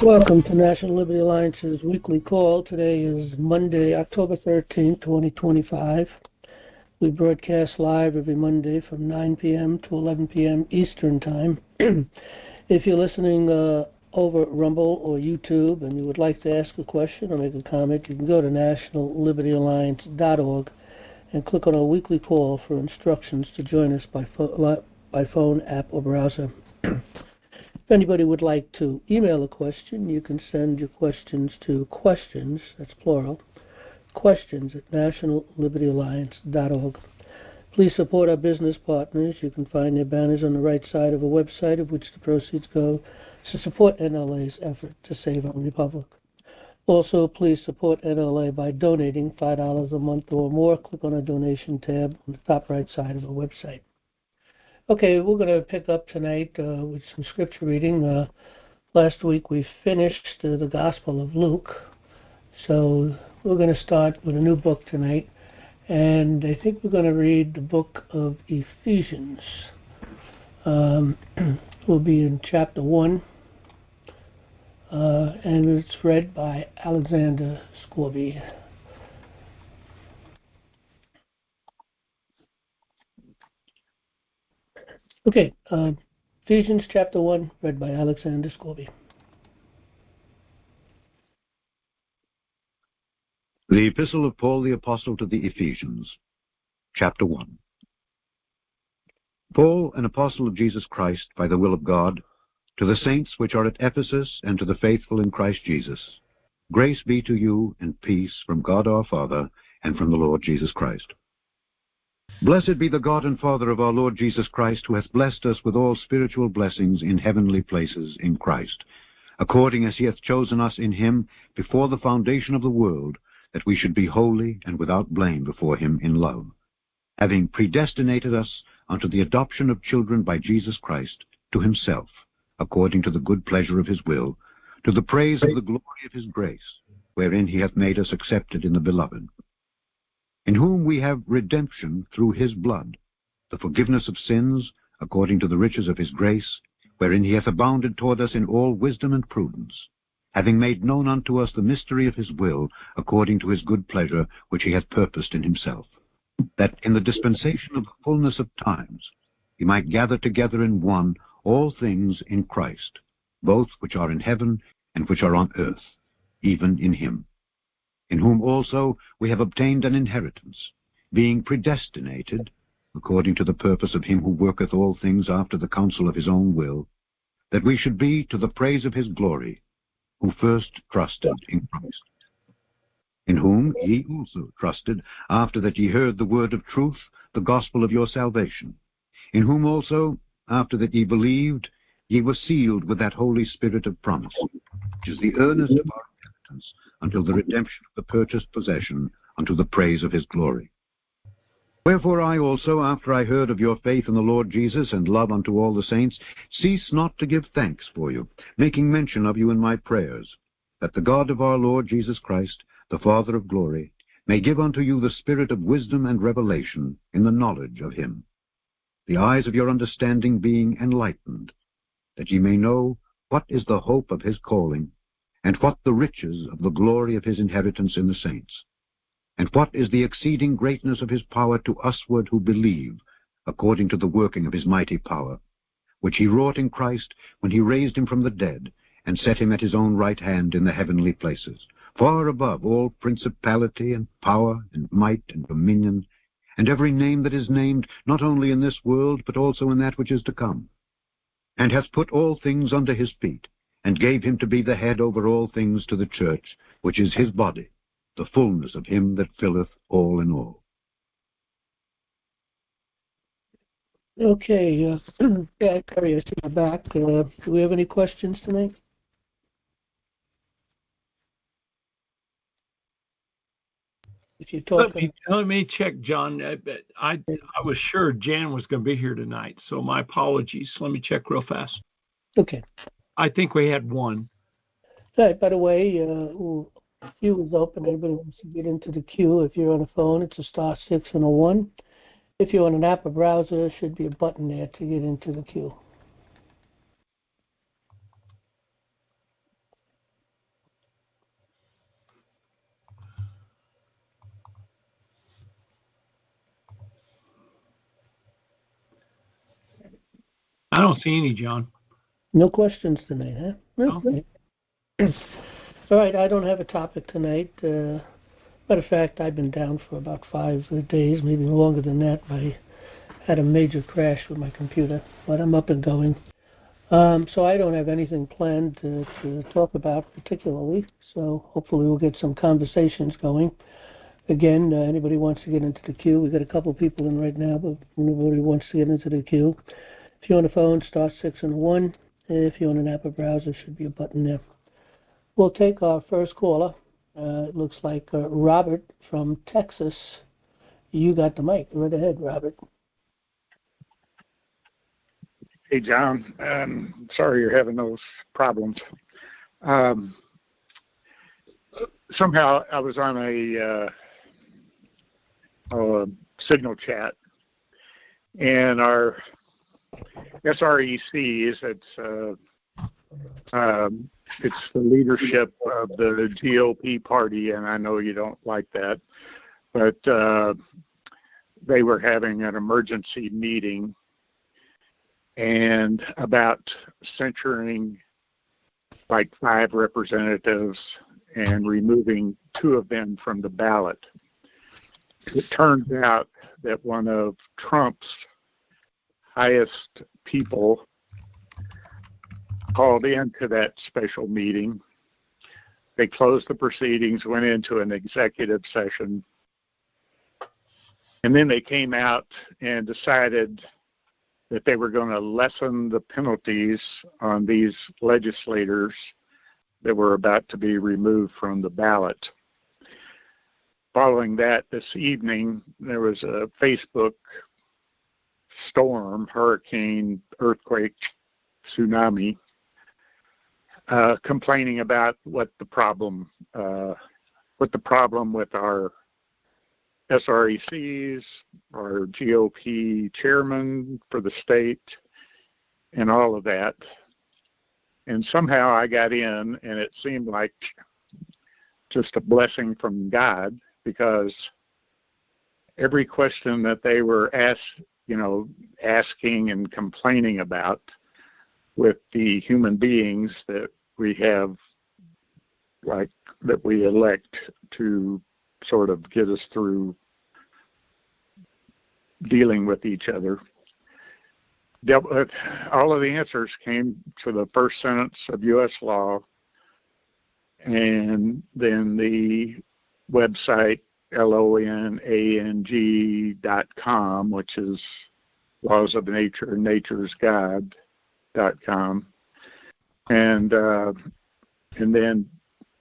Welcome to National Liberty Alliance's weekly call. Today is Monday, October 13th, 2025. We broadcast live every Monday from 9 p.m. to 11 p.m. Eastern Time. If you're listening over Rumble or YouTube and you would like to ask a question or make a comment, you can go to nationallibertyalliance.org and click on our weekly call for instructions to join us by phone, app, or browser. If anybody would like to email a question, you can send your questions to questions, that's plural, questions at nationallibertyalliance.org. Please support our business partners. You can find their banners on the right side of a website of which the proceeds go to support NLA's effort to save our republic. Also, please support NLA by donating $5 a month or more. Click on the donation tab on the top right side of the website. Okay, we're going to pick up tonight with some scripture reading. Last week we finished the Gospel of Luke, so we're going to start with a new book tonight, and I think we're going to read the book of Ephesians. We'll be in chapter 1, and it's read by Alexander Scorby. Okay, Ephesians chapter 1, read by Alexander Scorby. The Epistle of Paul the Apostle to the Ephesians, chapter 1. Paul, an apostle of Jesus Christ, by the will of God, to the saints which are at Ephesus, and to the faithful in Christ Jesus, grace be to you and peace from God our Father and from the Lord Jesus Christ. Blessed be the God and Father of our Lord Jesus Christ, who hath blessed us with all spiritual blessings in heavenly places in Christ, according as he hath chosen us in him before the foundation of the world, that we should be holy and without blame before him in love, having predestinated us unto the adoption of children by Jesus Christ to himself, according to the good pleasure of his will, to the praise of the glory of his grace, wherein he hath made us accepted in the Beloved, in whom we have redemption through his blood, the forgiveness of sins, according to the riches of his grace, wherein he hath abounded toward us in all wisdom and prudence, having made known unto us the mystery of his will, according to his good pleasure, which he hath purposed in himself, that in the dispensation of the fullness of times he might gather together in one all things in Christ, both which are in heaven and which are on earth, even in him, in whom also we have obtained an inheritance, being predestinated, according to the purpose of him who worketh all things after the counsel of his own will, that we should be to the praise of his glory, who first trusted in Christ, in whom ye also trusted, after that ye heard the word of truth, the gospel of your salvation, in whom also, after that ye believed, ye were sealed with that Holy Spirit of promise, which is the earnest of our inheritance, until the redemption of the purchased possession, unto the praise of his glory. Wherefore I also, after I heard of your faith in the Lord Jesus, and love unto all the saints, cease not to give thanks for you, making mention of you in my prayers, that the God of our Lord Jesus Christ, the Father of glory, may give unto you the spirit of wisdom and revelation in the knowledge of him, the eyes of your understanding being enlightened, that ye may know what is the hope of his calling, and what the riches of the glory of his inheritance in the saints, and what is the exceeding greatness of his power to usward who believe, according to the working of his mighty power, which he wrought in Christ when he raised him from the dead, and set him at his own right hand in the heavenly places, far above all principality and power and might and dominion, and every name that is named, not only in this world, but also in that which is to come, and hath put all things under his feet, and gave him to be the head over all things to the church, which is his body, the fullness of him that filleth all in all. Okay, Carrie, I see you back. Do we have any questions tonight? If you're talking, let me check, John. I was sure Jan was going to be here tonight, so my apologies. Let me check real fast. Okay. I think we had one. All right, by the way, queue is open. Anybody wants to get into the queue. If you're on a phone, it's a *6 and a 1. If you're on an app or browser, there should be a button there to get into the queue. I don't see any, John. No questions tonight, huh? No. Okay. All right, I don't have a topic tonight. Matter of fact, I've been down for about 5 days, maybe longer than that. I had a major crash with my computer, but I'm up and going. So I don't have anything planned to talk about particularly, so hopefully we'll get some conversations going. Again, anybody wants to get into the queue, we've got a couple people in right now, but anybody wants to get into the queue. If you're on the phone, star 6 and 1. If you're on an Apple browser, should be a button there. We'll take our first caller. It looks like Robert from Texas. You got the mic. Right ahead, Robert. Hey, John. Sorry you're having those problems. Somehow I was on a signal chat, and our SRECs, it's the leadership of the GOP party, and I know you don't like that, but they were having an emergency meeting and about censuring like 5 representatives and removing 2 of them from the ballot. It turns out that one of Trump's highest people called into that special meeting. They closed the proceedings, went into an executive session, and then they came out and decided that they were going to lessen the penalties on these legislators that were about to be removed from the ballot. Following that, this evening, there was a Facebook storm, hurricane, earthquake, tsunami, complaining about what the problem with our SRECs, our GOP chairman for the state, and all of that. And somehow I got in, and it seemed like just a blessing from God, because every question that they were asking and complaining about with the human beings that we have, like, that we elect to sort of get us through dealing with each other, all of the answers came to the first sentence of U.S. law, and then the website lonang.com, which is Laws of Nature, Nature's God.com, and then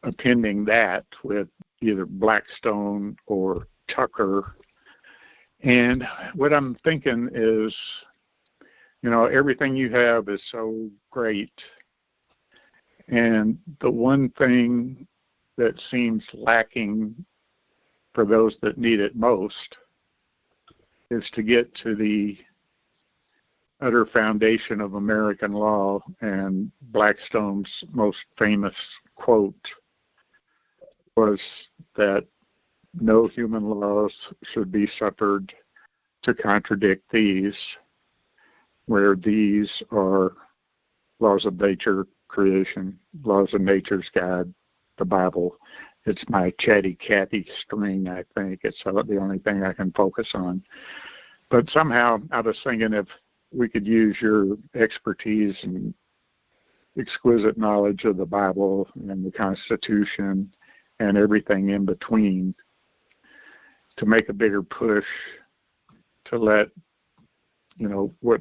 appending that with either Blackstone or Tucker. And what I'm thinking is, everything you have is so great, and the one thing that seems lacking for those that need it most is to get to the utter foundation of American law. And Blackstone's most famous quote was that no human laws should be suffered to contradict these, where these are laws of nature, creation, laws of nature's God, the Bible. It's my chatty Cathy string, I think. It's the only thing I can focus on. But somehow I was thinking if we could use your expertise and exquisite knowledge of the Bible and the Constitution and everything in between to make a bigger push to let, what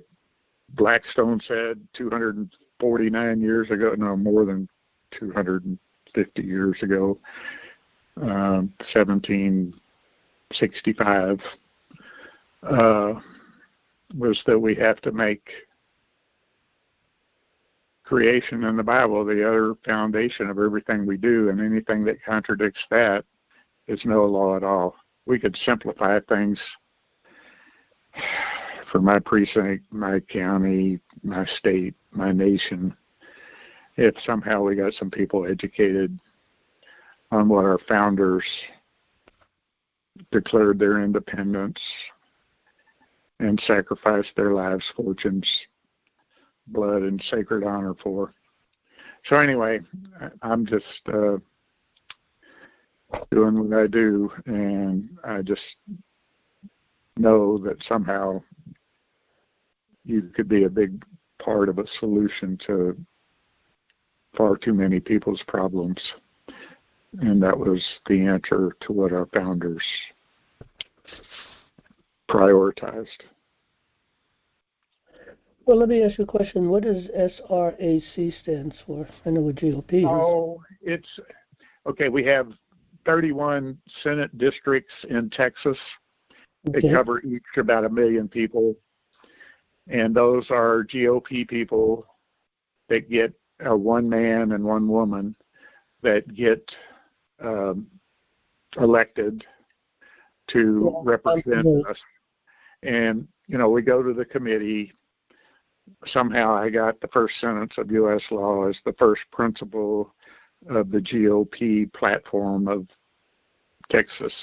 Blackstone said 249 years ago, no, more than 250 years ago, 1765, was that we have to make creation in the Bible the other foundation of everything we do, and anything that contradicts that is no law at all. We could simplify things for my precinct, my county, my state, my nation, if somehow we got some people educated on what our founders declared their independence and sacrificed their lives, fortunes, blood and sacred honor for. So anyway, I'm just doing what I do, and I just know that somehow you could be a big part of a solution to far too many people's problems. And that was the answer to what our founders prioritized. Well, let me ask you a question. What does SRAC stands for? I know what GOP is. Oh, it's okay. We have 31 Senate districts in Texas. They cover each about 1 million people. And those are GOP people that get one man and one woman that get elected to represent us. And, you know, we go to the committee. Somehow I got the first sentence of U.S. law as the first principle of the GOP platform of Texas.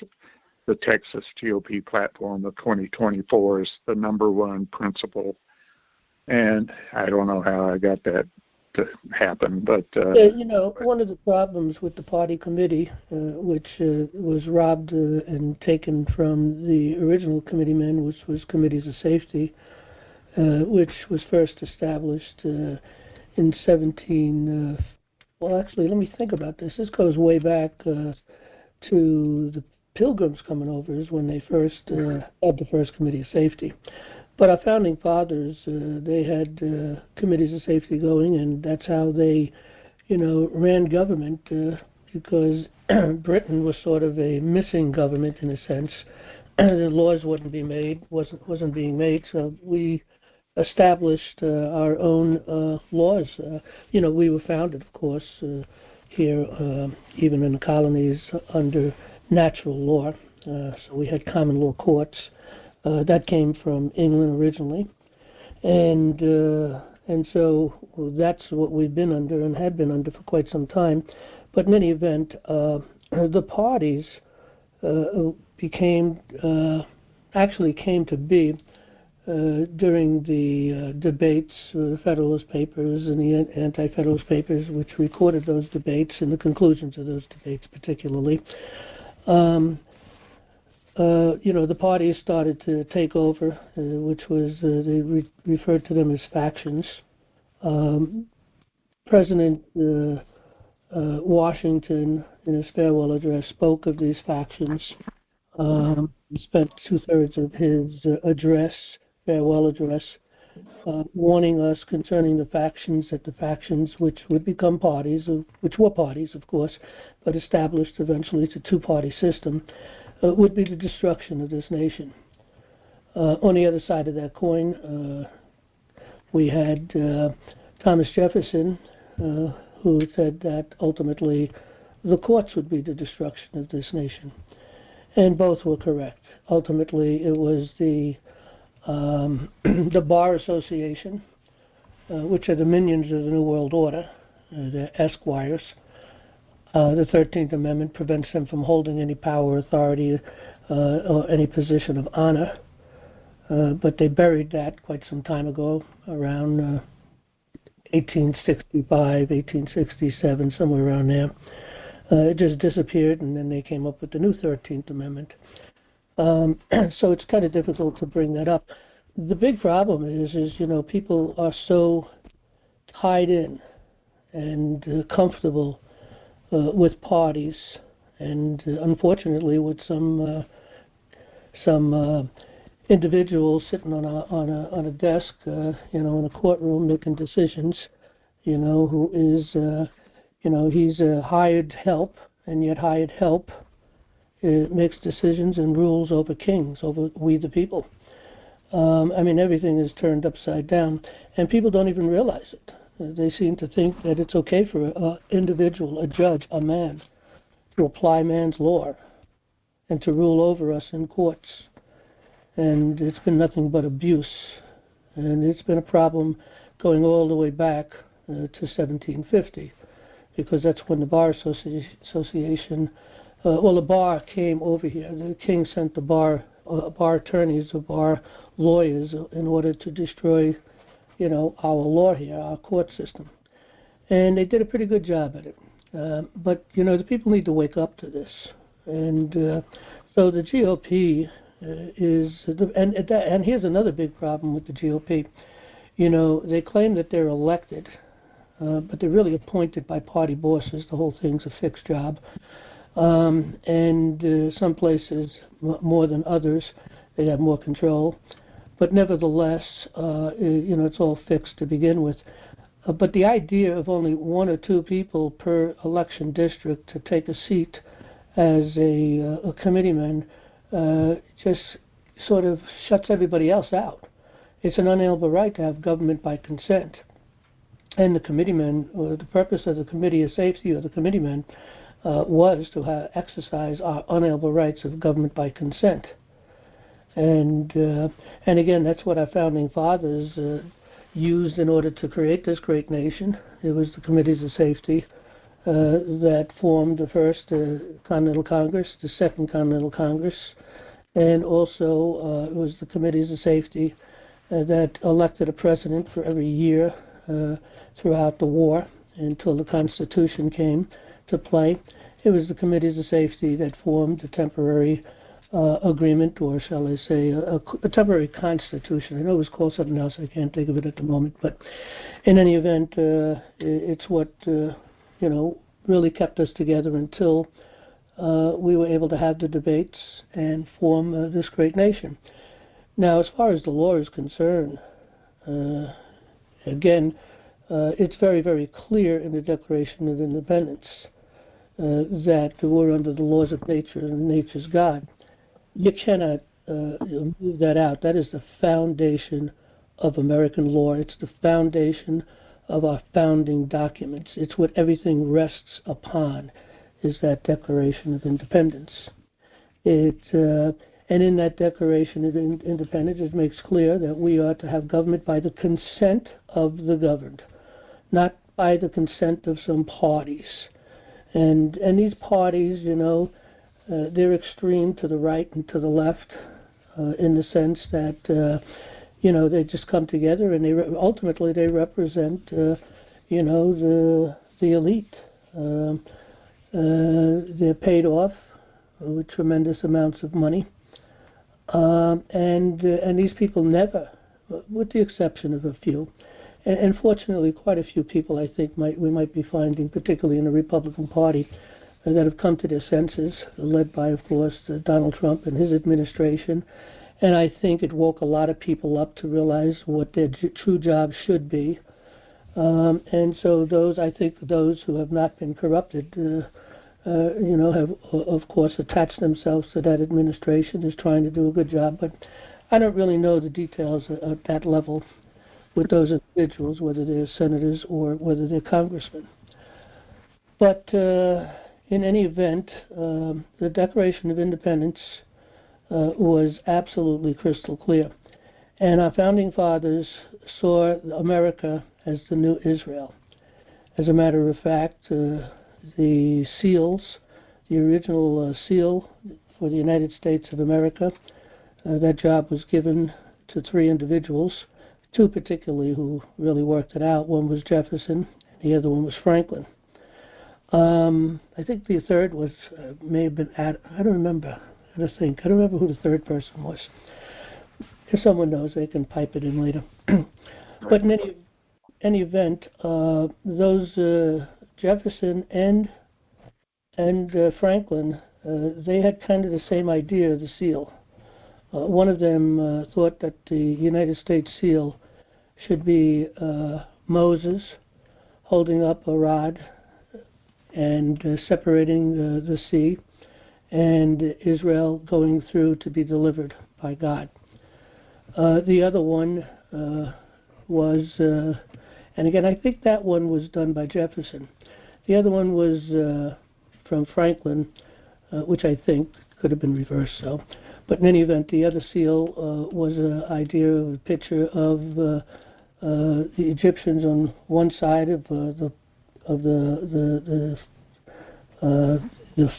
The Texas GOP platform of 2024 is the number one principle. And I don't know how I got that to happen, but you know, one of the problems with the party committee, which was robbed and taken from the original committeeman, which was committees of safety, which was first established in 17. Well, actually, let me think about this. This goes way back to the Pilgrims coming over, is when they first had the first committee of safety. But our founding fathers, they had committees of safety going, and that's how they, you know, ran government, because Britain was sort of a missing government in a sense. The laws wasn't being made, so we established our own laws. You know, we were founded, of course, here, even in the colonies, under natural law. So we had common law courts. That came from England originally, and so that's what we've been under and had been under for quite some time. But in any event, the parties actually came to be during the debates, the Federalist Papers and the Anti-Federalist Papers, which recorded those debates and the conclusions of those debates particularly. You know, the parties started to take over, which was, they referred to them as factions. President Washington, in his farewell address, spoke of these factions. He spent 2/3 of his farewell address, warning us concerning the factions, that the factions which would become parties, which were parties, of course, but established eventually it's a two-party system, would be the destruction of this nation. On the other side of that coin, we had Thomas Jefferson, who said that ultimately the courts would be the destruction of this nation. And both were correct. Ultimately, it was the Bar Association, which are the minions of the New World Order, the esquires. The 13th Amendment prevents them from holding any power, authority, or any position of honor. But they buried that quite some time ago, around 1865, 1867, somewhere around there. It just disappeared, and then they came up with the new 13th Amendment. So it's kind of difficult to bring that up. The big problem is you know, people are so tied in and comfortable with parties, and unfortunately with some individuals sitting on a desk, you know, in a courtroom making decisions, you know, who is, you know, he's a hired help, and yet hired help makes decisions and rules over kings, over we the people. I mean, everything is turned upside down, and people don't even realize it. They seem to think that it's okay for an individual, a judge, a man, to apply man's law and to rule over us in courts. And it's been nothing but abuse. And it's been a problem going all the way back to 1750, because that's when the Bar Association, the bar came over here. The king sent the bar attorneys, the bar lawyers, in order to destroy our law here, our court system. And they did a pretty good job at it. But the people need to wake up to this. And so the GOP and here's another big problem with the GOP. They claim that they're elected, but they're really appointed by party bosses. The whole thing's a fixed job. And some places, more than others, they have more control. But nevertheless, it's all fixed to begin with. But the idea of only one or two people per election district to take a seat as a committeeman just sort of shuts everybody else out. It's an unalienable right to have government by consent. And the committeeman, or the purpose of the Committee of Safety or the committeeman, was to exercise our unalienable rights of government by consent. And again, that's what our founding fathers used in order to create this great nation. It was the Committees of Safety that formed the First Continental Congress, the Second Continental Congress, and also it was the Committees of Safety that elected a president for every year throughout the war until the Constitution came to play. It was the Committees of Safety that formed the temporary agreement, or shall I say, a temporary constitution. I know it was called something else. I can't think of it at the moment. But in any event, it's what really kept us together until we were able to have the debates and form this great nation. Now, as far as the law is concerned, again, it's very, very clear in the Declaration of Independence that we're under the laws of nature and nature's God. You cannot move that out. That is the foundation of American law. It's the foundation of our founding documents. It's what everything rests upon, is that Declaration of Independence. And in that Declaration of Independence, it makes clear that we are to have government by the consent of the governed, not by the consent of some parties. And these parties, they're extreme to the right and to the left, in the sense that they just come together and ultimately they represent the elite. They're paid off with tremendous amounts of money, and these people never, with the exception of a few. And fortunately, quite a few people, I think, we might be finding, particularly in the Republican Party, that have come to their senses, led by, of course, Donald Trump and his administration. And I think it woke a lot of people up to realize what their true job should be. And so I think those who have not been corrupted, have, of course, attached themselves to that administration, is trying to do a good job. But I don't really know the details at that level with those individuals, whether they're senators or whether they're congressmen. But in any event, the Declaration of Independence was absolutely crystal clear. And our founding fathers saw America as the new Israel. As a matter of fact, the seals, the original seal for the United States of America, that job was given to three individuals, two particularly who really worked it out. One was Jefferson, and the other one was Franklin. I think the third was, may have been I don't remember. I don't remember who the third person was. If someone knows, they can pipe it in later. But in any event, those Jefferson and Franklin, they had kind of the same idea of the seal. One of them thought that the United States seal should be Moses holding up a rod and separating the sea, and Israel going through to be delivered by God. The other one was, and again, I think that one was done by Jefferson. The other one was from Franklin, which I think could have been reversed. So, but in any event, the other seal was an idea of a picture of the Egyptians on one side of the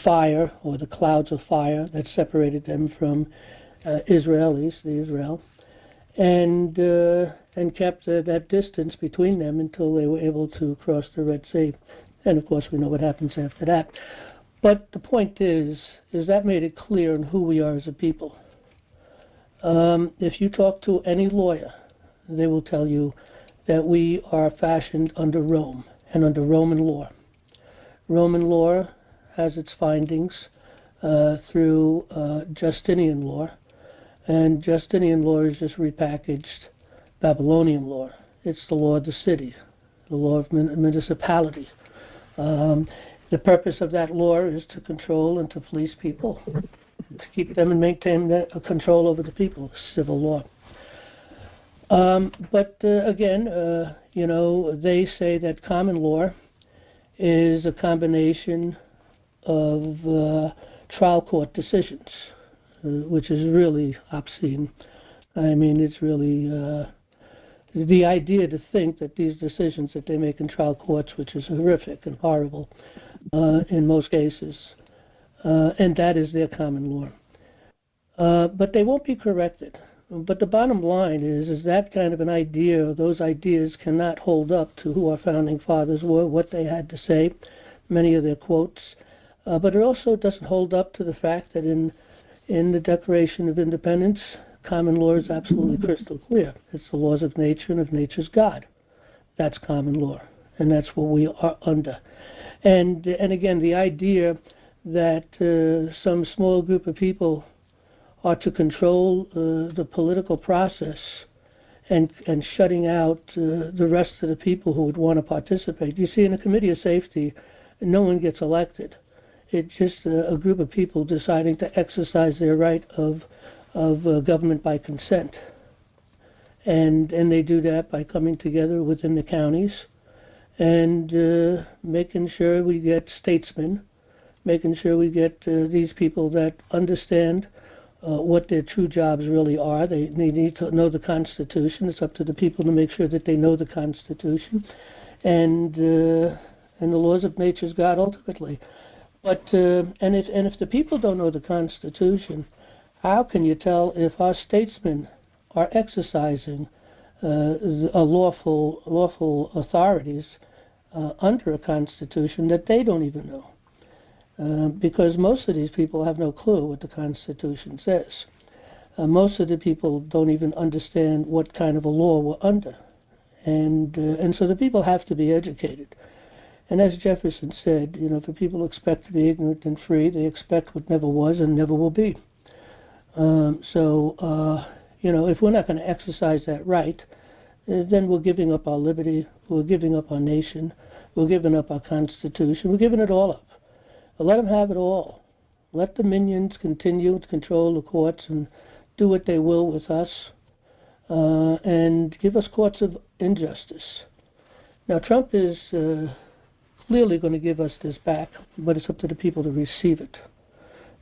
fire, or the clouds of fire that separated them from Israelis, the Israel, and and kept that distance between them until they were able to cross the Red Sea. And of course, we know what happens after that. But the point is that made it clear in who we are as a people. If you talk to any lawyer, they will tell you that we are fashioned under Rome and under Roman law. Roman law has its findings through Justinian law, and Justinian law is just repackaged Babylonian law. It's the law of the city, the law of municipality. The purpose of that law is to control and to police people, to keep them and maintain control over the people, civil law. But again, they say that common law is a combination of trial court decisions, which is really obscene. I mean, it's really the idea to think that these decisions that they make in trial courts, which is horrific and horrible in most cases, and that is their common law. But they won't be corrected. But the bottom line is that kind of an idea, those ideas cannot hold up to who our founding fathers were, what they had to say, many of their quotes. But it also doesn't hold up to the fact that in the Declaration of Independence, common law is absolutely crystal clear. It's the laws of nature and of nature's God. That's common law, and that's what we are under. And again, the idea that some small group of people are to control the political process and shutting out the rest of the people who would want to participate. You see, in a committee of safety, no one gets elected. It's just a group of people deciding to exercise their right of government by consent. And they do that by coming together within the counties and making sure we get statesmen, making sure we get these people that understand what their true jobs really are. They need to know the Constitution. It's up to the people to make sure that they know the Constitution and the laws of nature's God ultimately. But and if the people don't know the Constitution, how can you tell if our statesmen are exercising lawful authorities under a Constitution that they don't even know? Because most of these people have no clue what the Constitution says. Most of the people don't even understand what kind of a law we're under. And so the people have to be educated. And as Jefferson said, if the people expect to be ignorant and free, they expect what never was and never will be. If we're not going to exercise that right, then we're giving up our liberty, we're giving up our nation, we're giving up our Constitution, we're giving it all up. But let them have it all. Let the minions continue to control the courts and do what they will with us, and give us courts of injustice. Now, Trump is clearly going to give us this back, but it's up to the people to receive it.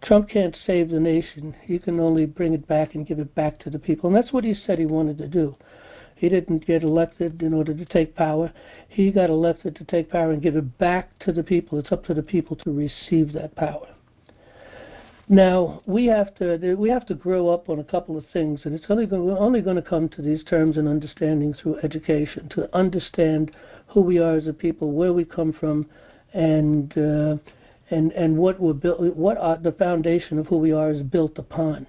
Trump can't save the nation. He can only bring it back and give it back to the people. And that's what he said he wanted to do. He didn't get elected in order to take power. He got elected to take power and give it back to the people. It's up to the people to receive that power. Now, we have to grow up on a couple of things, and we're only going to come to these terms and understanding through education, to understand who we are as a people, where we come from, and what we're built, the foundation of who we are is built upon,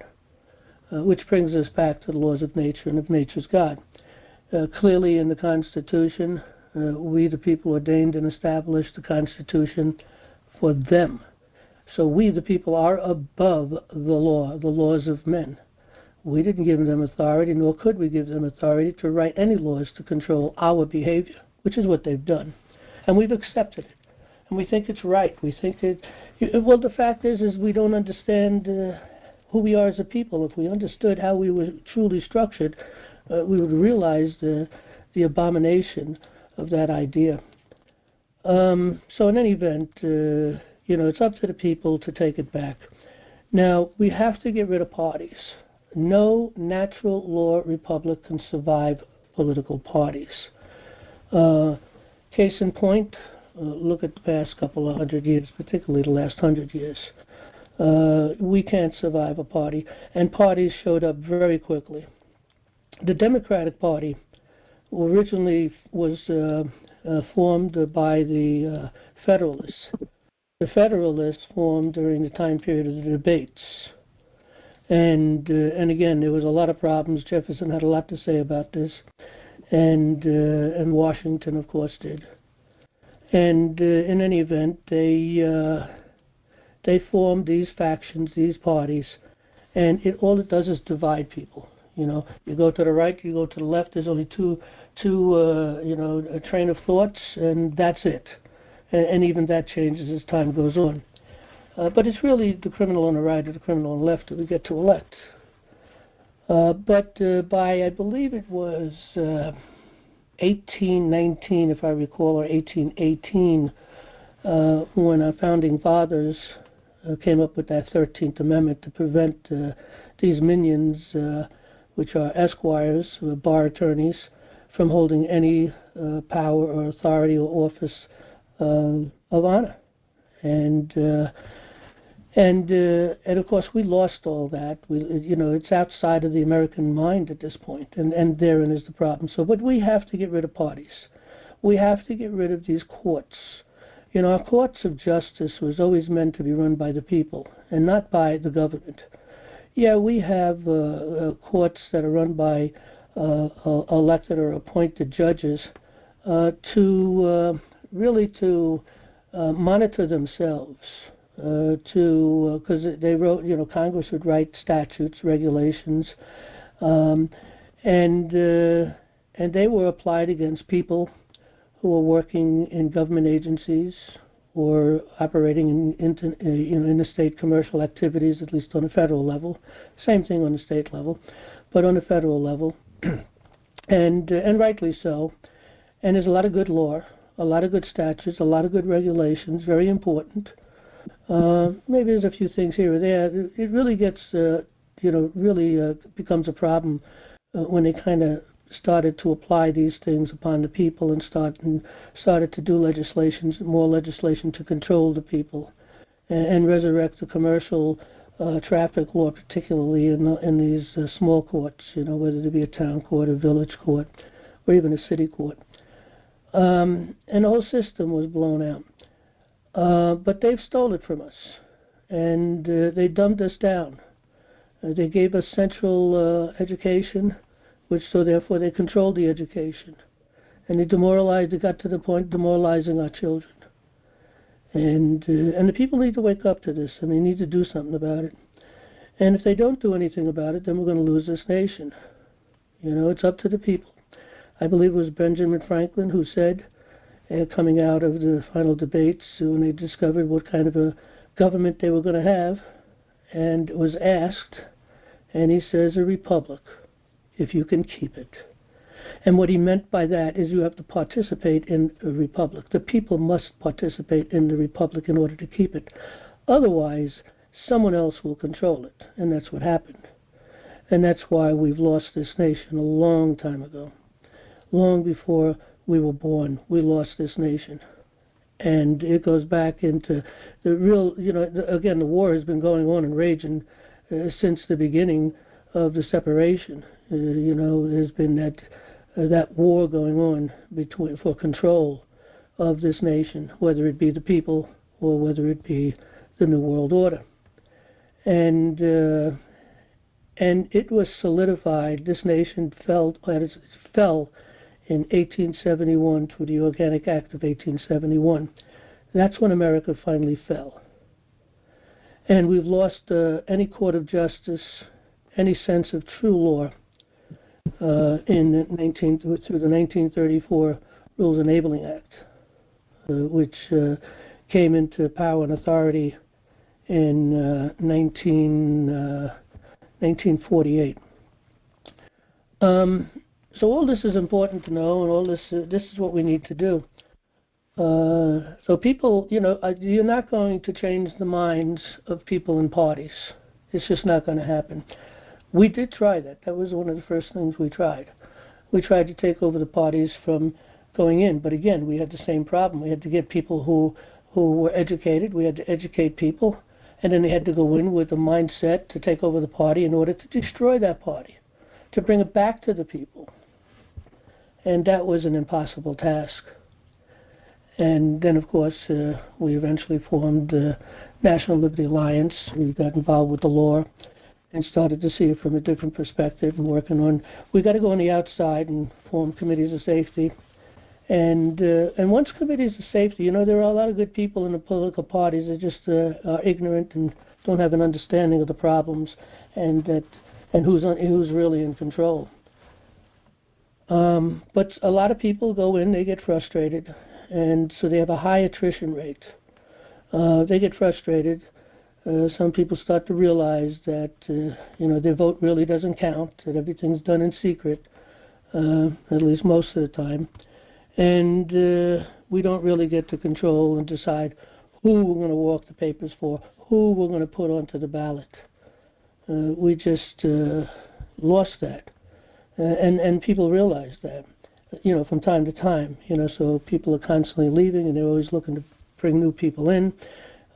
which brings us back to the laws of nature and of nature's God. Clearly in the Constitution, we the people ordained and established the Constitution for them. So we the people are above the law, the laws of men. We didn't give them authority, nor could we give them authority to write any laws to control our behavior, which is what they've done. And we've accepted it. And we think it's right. We think well, the fact is we don't understand who we are as a people. If we understood how we were truly structured, we would realize the abomination of that idea. So in any event, it's up to the people to take it back. Now, we have to get rid of parties. No natural law republic can survive political parties. Case in point, look at the past couple of 100 years, particularly the last 100 years. We can't survive a party, and parties showed up very quickly. The Democratic Party originally was formed by the Federalists. The Federalists formed during the time period of the debates. And again, there was a lot of problems. Jefferson had a lot to say about this, and Washington, of course, did. And in any event, they formed these factions, these parties, and all it does is divide people. You know, you go to the right, you go to the left. There's only two a train of thoughts, and that's it. And even that changes as time goes on. But it's really the criminal on the right or the criminal on the left that we get to elect. But by, I believe it was 1819, if I recall, or 1818, when our founding fathers came up with that 13th Amendment to prevent these minions, which are esquires, bar attorneys, from holding any power or authority or office of honor. And of course we lost all that. It's outside of the American mind at this point, and therein is the problem. So, but we have to get rid of parties. We have to get rid of these courts. You know, our courts of justice was always meant to be run by the people and not by the government. Yeah, we have courts that are run by elected or appointed judges to monitor themselves. Because they wrote, Congress would write statutes, regulations, and they were applied against people who were working in government agencies or operating in interstate commercial activities, at least on a federal level. Same thing on the state level, but on a federal level, and rightly so. And there's a lot of good law, a lot of good statutes, a lot of good regulations, very important. Maybe there's a few things here or there. It really gets, becomes a problem when they kind of started to apply these things upon the people and started to do more legislation to control the people and resurrect the commercial traffic law, particularly in these small courts, whether it be a town court, a village court, or even a city court. And the whole system was blown out. But they've stole it from us, and they dumbed us down. They gave us central education, so therefore they controlled the education. And they got to the point of demoralizing our children. And the people need to wake up to this, and they need to do something about it. And if they don't do anything about it, then we're going to lose this nation. It's up to the people. I believe it was Benjamin Franklin who said, coming out of the final debates, when they discovered what kind of a government they were going to have, and was asked, and he says, a republic, if you can keep it. And what he meant by that is you have to participate in a republic. The people must participate in the republic in order to keep it. Otherwise, someone else will control it, and that's what happened. And that's why we've lost this nation a long time ago. Long before we were born, we lost this nation. And it goes back into the real, again, the war has been going on and raging since the beginning of the separation. There's been that war going on for control of this nation, whether it be the people or whether it be the New World Order. And it was solidified. This nation fell in 1871 through the Organic Act of 1871. That's when America finally fell. And we've lost any court of justice, any sense of true law through the 1934 Rules Enabling Act, which came into power and authority in 1948. So all this is important to know, and all this is what we need to do. So people, you're not going to change the minds of people in parties. It's just not going to happen. We did try that. That was one of the first things we tried. We tried to take over the parties from going in, but again, we had the same problem. We had to get people who were educated. We had to educate people, and then they had to go in with a mindset to take over the party in order to destroy that party, to bring it back to the people. and that was an impossible task. And then, of course, we eventually formed the National Liberty Alliance. We got involved with the law and started to see it from a different perspective and working on, we got to go on the outside and form committees of safety. And once committees of safety, there are a lot of good people in the political parties that just are ignorant and don't have an understanding of the problems and who's really in control. But a lot of people go in, they get frustrated, and so they have a high attrition rate. They get frustrated. Some people start to realize that their vote really doesn't count, that everything's done in secret, at least most of the time, and we don't really get to control and decide who we're going to walk the papers for, who we're going to put onto the ballot. We just lost that, and people realize that, from time to time, so people are constantly leaving, and they're always looking to bring new people in.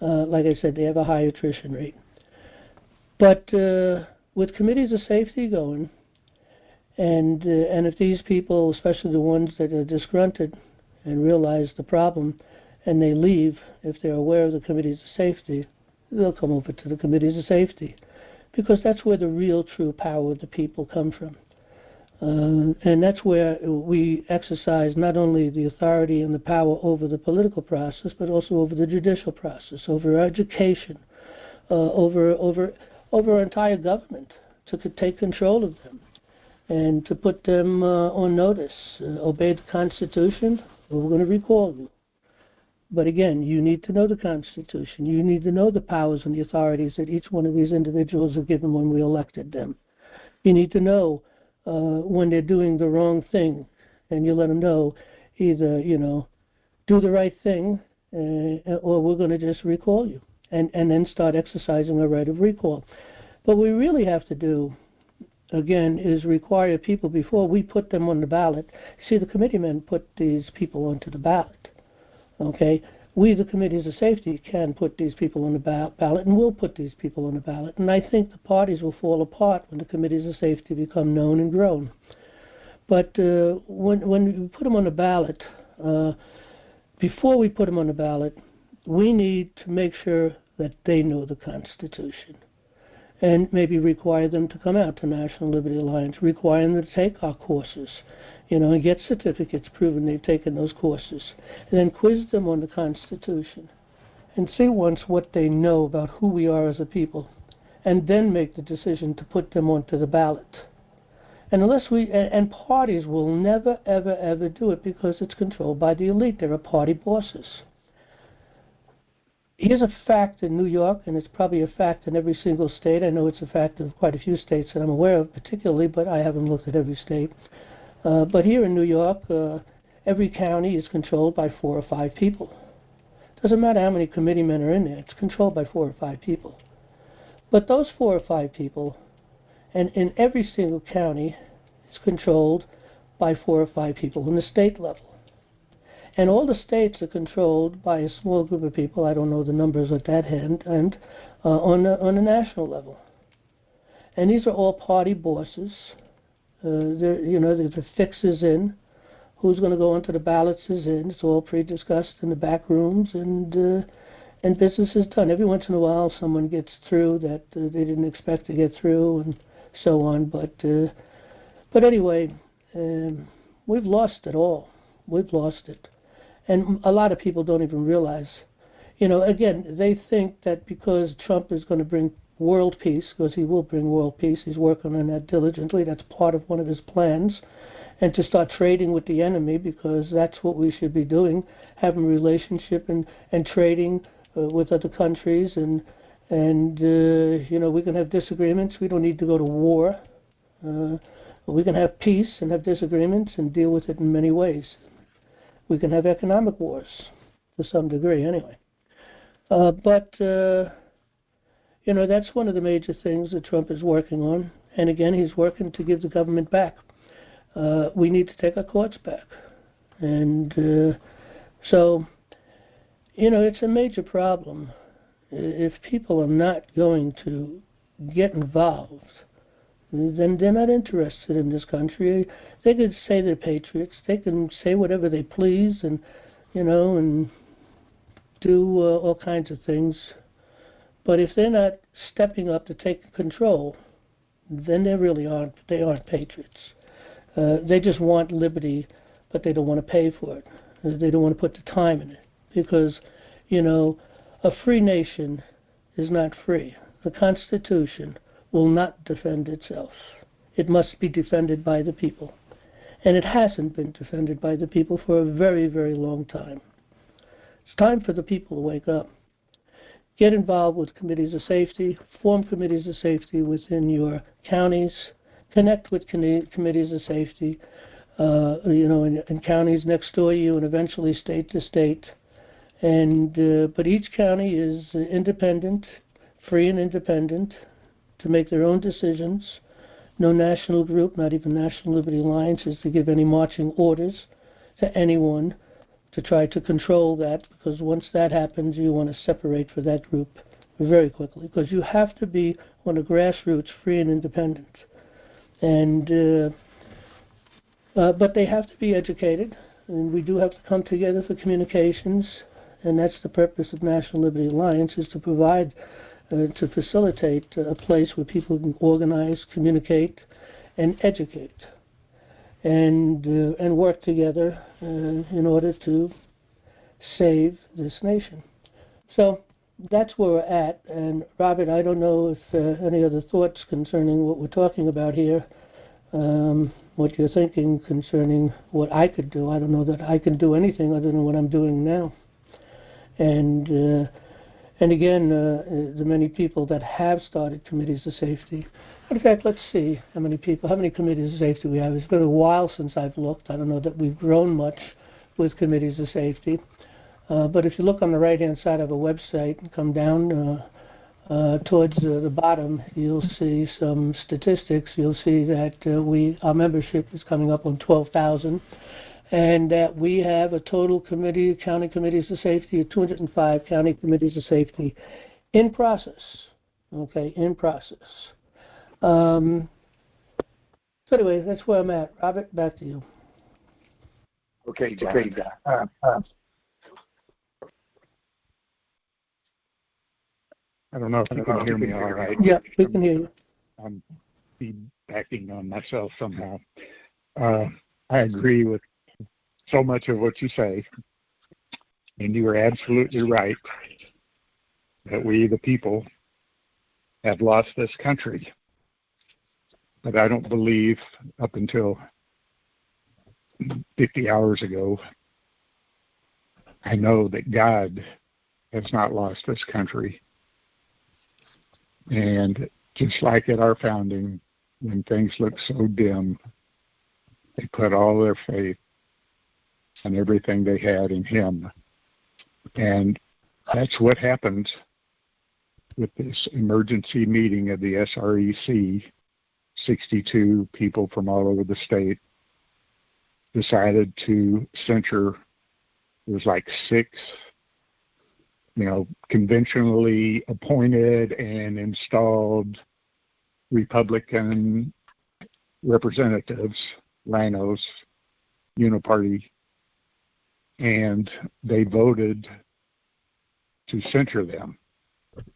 Like I said, they have a high attrition rate. But with committees of safety going, and if these people, especially the ones that are disgruntled and realize the problem, and they leave, if they're aware of the committees of safety, they'll come over to the committees of safety, because that's where the real true power of the people come from. And that's where we exercise not only the authority and the power over the political process, but also over the judicial process, over education, over our entire government, to take control of them and to put them on notice. Obey the Constitution, or we're going to recall you. But again, you need to know the Constitution. You need to know the powers and the authorities that each one of these individuals are given when we elected them. You need to know when they're doing the wrong thing, and you let them know, either, do the right thing, or we're going to just recall you, and then start exercising our right of recall. What we really have to do, again, is require people before we put them on the ballot. See, the committeemen put these people onto the ballot, okay? We, the committees of safety, can put these people on the ballot, and will put these people on the ballot. And I think the parties will fall apart when the committees of safety become known and grown. But when we put them on the ballot, before we put them on the ballot, we need to make sure that they know the Constitution, and maybe require them to come out to National Liberty Alliance, require them to take our courses, and get certificates proving they've taken those courses, and then quiz them on the Constitution, and see once what they know about who we are as a people, and then make the decision to put them onto the ballot. And and parties will never, ever, ever do it, because it's controlled by the elite. There are party bosses. Here's a fact in New York, and it's probably a fact in every single state. I know it's a fact of quite a few states that I'm aware of particularly, but I haven't looked at every state. But here in New York, every county is controlled by 4 or 5 people. Doesn't matter how many committeemen are in there, it's controlled by 4 or 5 people. But those 4 or 5 people, and in every single county, is controlled by 4 or 5 people on the state level. And all the states are controlled by a small group of people, I don't know the numbers at that end, and on a national level. And these are all party bosses. The fix is in. Who's going to go onto the ballots is in. It's all pre-discussed in the back rooms, and business is done. Every once in a while, someone gets through that they didn't expect to get through, and so on. But anyway, we've lost it all. We've lost it. And a lot of people don't even realize. Again, they think that because Trump is going to bring world peace, because he will bring world peace, he's working on that diligently, that's part of one of his plans, and to start trading with the enemy, because that's what we should be doing, having a relationship and trading with other countries, and we can have disagreements. We don't need to go to war. We can have peace and have disagreements and deal with it in many ways. We can have economic wars to some degree anyway. But that's one of the major things that Trump is working on. And again, he's working to give the government back. We need to take our courts back. And so, it's a major problem. If people are not going to get involved then they're not interested in this country. They could say they're patriots. They can say whatever they please, and and do all kinds of things. But if they're not stepping up to take control, then they really aren't. They aren't patriots. They just want liberty, but they don't want to pay for it. They don't want to put the time in it because, a free nation is not free. The Constitution will not defend itself. It must be defended by the people. And it hasn't been defended by the people for a very, very long time. It's time for the people to wake up. Get involved with committees of safety, form committees of safety within your counties, connect with committees of safety, in counties next door to you and eventually state to state. But each county is independent, free and independent, to make their own decisions. No national group, not even National Liberty Alliance, is to give any marching orders to anyone to try to control that, because once that happens, you want to separate for that group very quickly, because you have to be on a grassroots, free and independent. But they have to be educated, and we do have to come together for communications, and that's the purpose of National Liberty Alliance, is to provide, to facilitate a place where people can organize, communicate, and educate, and work together in order to save this nation. So that's where we're at. And Robert, I don't know if any other thoughts concerning what we're talking about here, what you're thinking concerning what I could do. I don't know that I can do anything other than what I'm doing now. And again, the many people that have started committees of safety. In fact, let's see how many committees of safety we have. It's been a while since I've looked. I don't know that we've grown much with committees of safety. But if you look on the right-hand side of a website and come down towards the bottom, you'll see some statistics. You'll see that our membership is coming up on 12,000. And that we have a total county committees of safety of 205 county committees of safety in process. Okay, in process. So anyway, that's where I'm at. Robert, back to you. Okay, John. I don't know if you can hear me all right. Yeah, we can hear you. I'm feedbacking on myself somehow. I agree with so much of what you say, and you are absolutely right that we, the people, have lost this country. But I don't believe up until 50 hours ago, I know that God has not lost this country. And just like at our founding, when things looked so dim, they put all their faith and everything they had in Him. And that's what happened with this emergency meeting of the SREC. 62 people from all over the state decided to censure. It was like 6, conventionally appointed and installed Republican representatives, rhinos, uniparty, and they voted to censure them.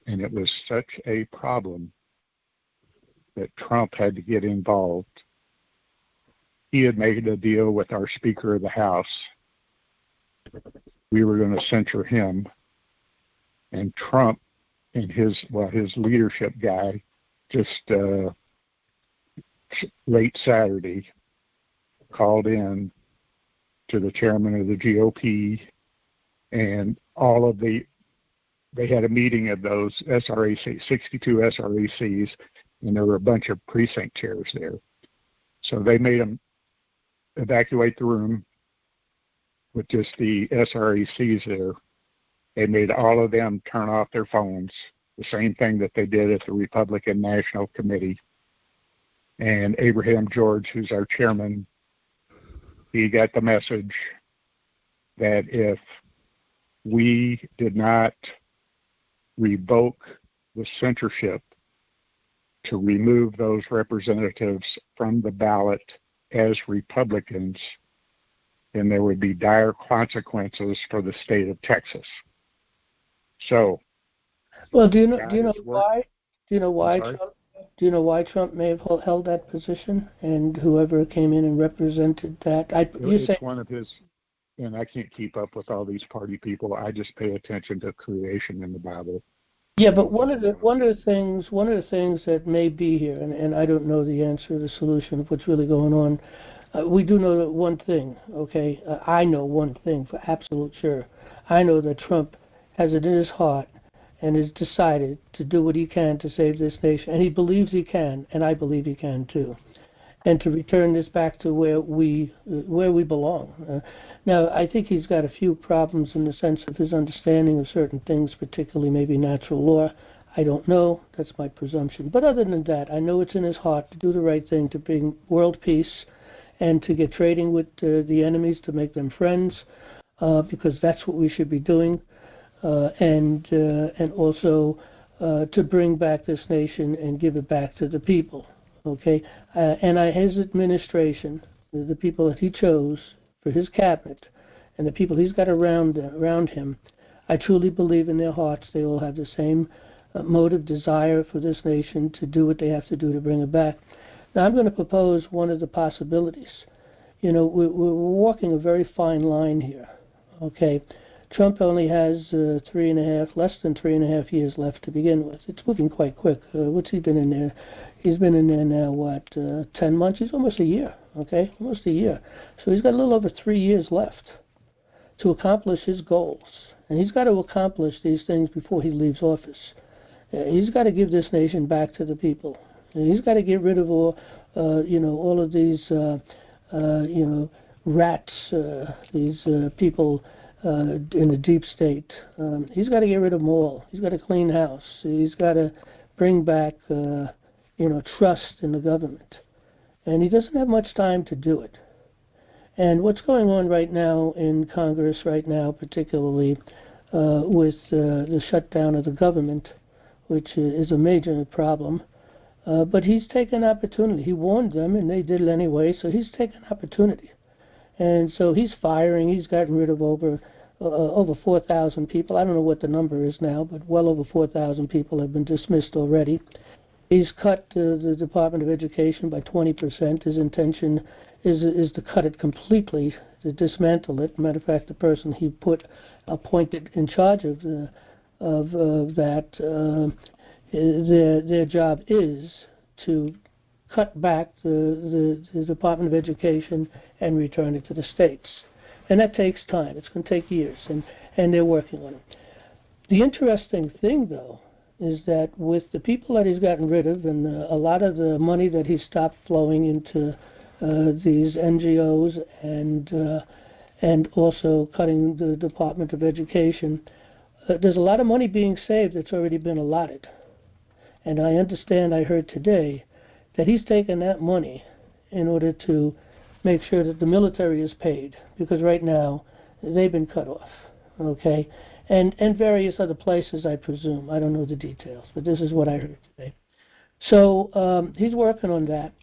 And it was such a problem that Trump had to get involved. He had made a deal with our Speaker of the House. We were going to censure him. And Trump and his leadership guy just late Saturday called in to the chairman of the GOP and they had a meeting of those SREC, 62 SRECs, and there were a bunch of precinct chairs there. So they made them evacuate the room with just the SRECs there. They made all of them turn off their phones, the same thing that they did at the Republican National Committee. And Abraham George, who's our chairman, he got the message that if we did not revoke the censorship to remove those representatives from the ballot as Republicans, then there would be dire consequences for the state of Texas. So, well, do you know why? Do you know why sorry? Trump? Do you know why Trump may have held that position, and whoever came in and represented that? It's one of his, and I can't keep up with all these party people. I just pay attention to creation in the Bible. Yeah, but one of the things that may be here, and I don't know the answer, the solution of what's really going on. We do know that one thing, okay? I know one thing for absolute sure. I know that Trump has it in his heart and has decided to do what he can to save this nation, and he believes he can, and I believe he can too, and to return this back to where we belong. Now, I think he's got a few problems in the sense of his understanding of certain things, particularly maybe natural law. I don't know. That's my presumption. But other than that, I know it's in his heart to do the right thing, to bring world peace, and to get trading with the enemies, to make them friends, because that's what we should be doing, and also to bring back this nation and give it back to the people. Okay, and his administration, the people that he chose for his cabinet, and the people he's got around him, I truly believe in their hearts they all have the same motive, desire for this nation to do what they have to do to bring it back. Now, I'm going to propose one of the possibilities. You know, we're walking a very fine line here. Okay, Trump only has less than 3.5 years left to begin with. It's moving quite quick. What's he been in there? He's been in there now, 10 months? He's almost a year, okay? Almost a year. So he's got a little over 3 years left to accomplish his goals. And he's got to accomplish these things before he leaves office. He's got to give this nation back to the people. And he's got to get rid of all of these, rats, these people in the deep state. He's got to get rid of them all. He's got to clean house. He's got to bring back, trust in the government. And he doesn't have much time to do it. And what's going on right now in Congress right now, particularly with the shutdown of the government, which is a major problem, but he's taken opportunity. He warned them, and they did it anyway, so he's taken opportunity. And so he's firing. He's gotten rid of over 4,000 people. I don't know what the number is now, but well over 4,000 people have been dismissed already. He's cut the Department of Education by 20%. His intention is to cut it completely, to dismantle it. Matter of fact, the person he appointed in charge of that, their job is to cut back the Department of Education and return it to the states. And that takes time. It's going to take years, and they're working on it. The interesting thing, though, is that with the people that he's gotten rid of and a lot of the money that he stopped flowing into these NGOs and also cutting the Department of Education, there's a lot of money being saved that's already been allotted. And I understand, I heard today, that he's taken that money in order to make sure that the military is paid, because right now they've been cut off, okay? And various other places, I presume. I don't know the details, but this is what I heard today. So he's working on that.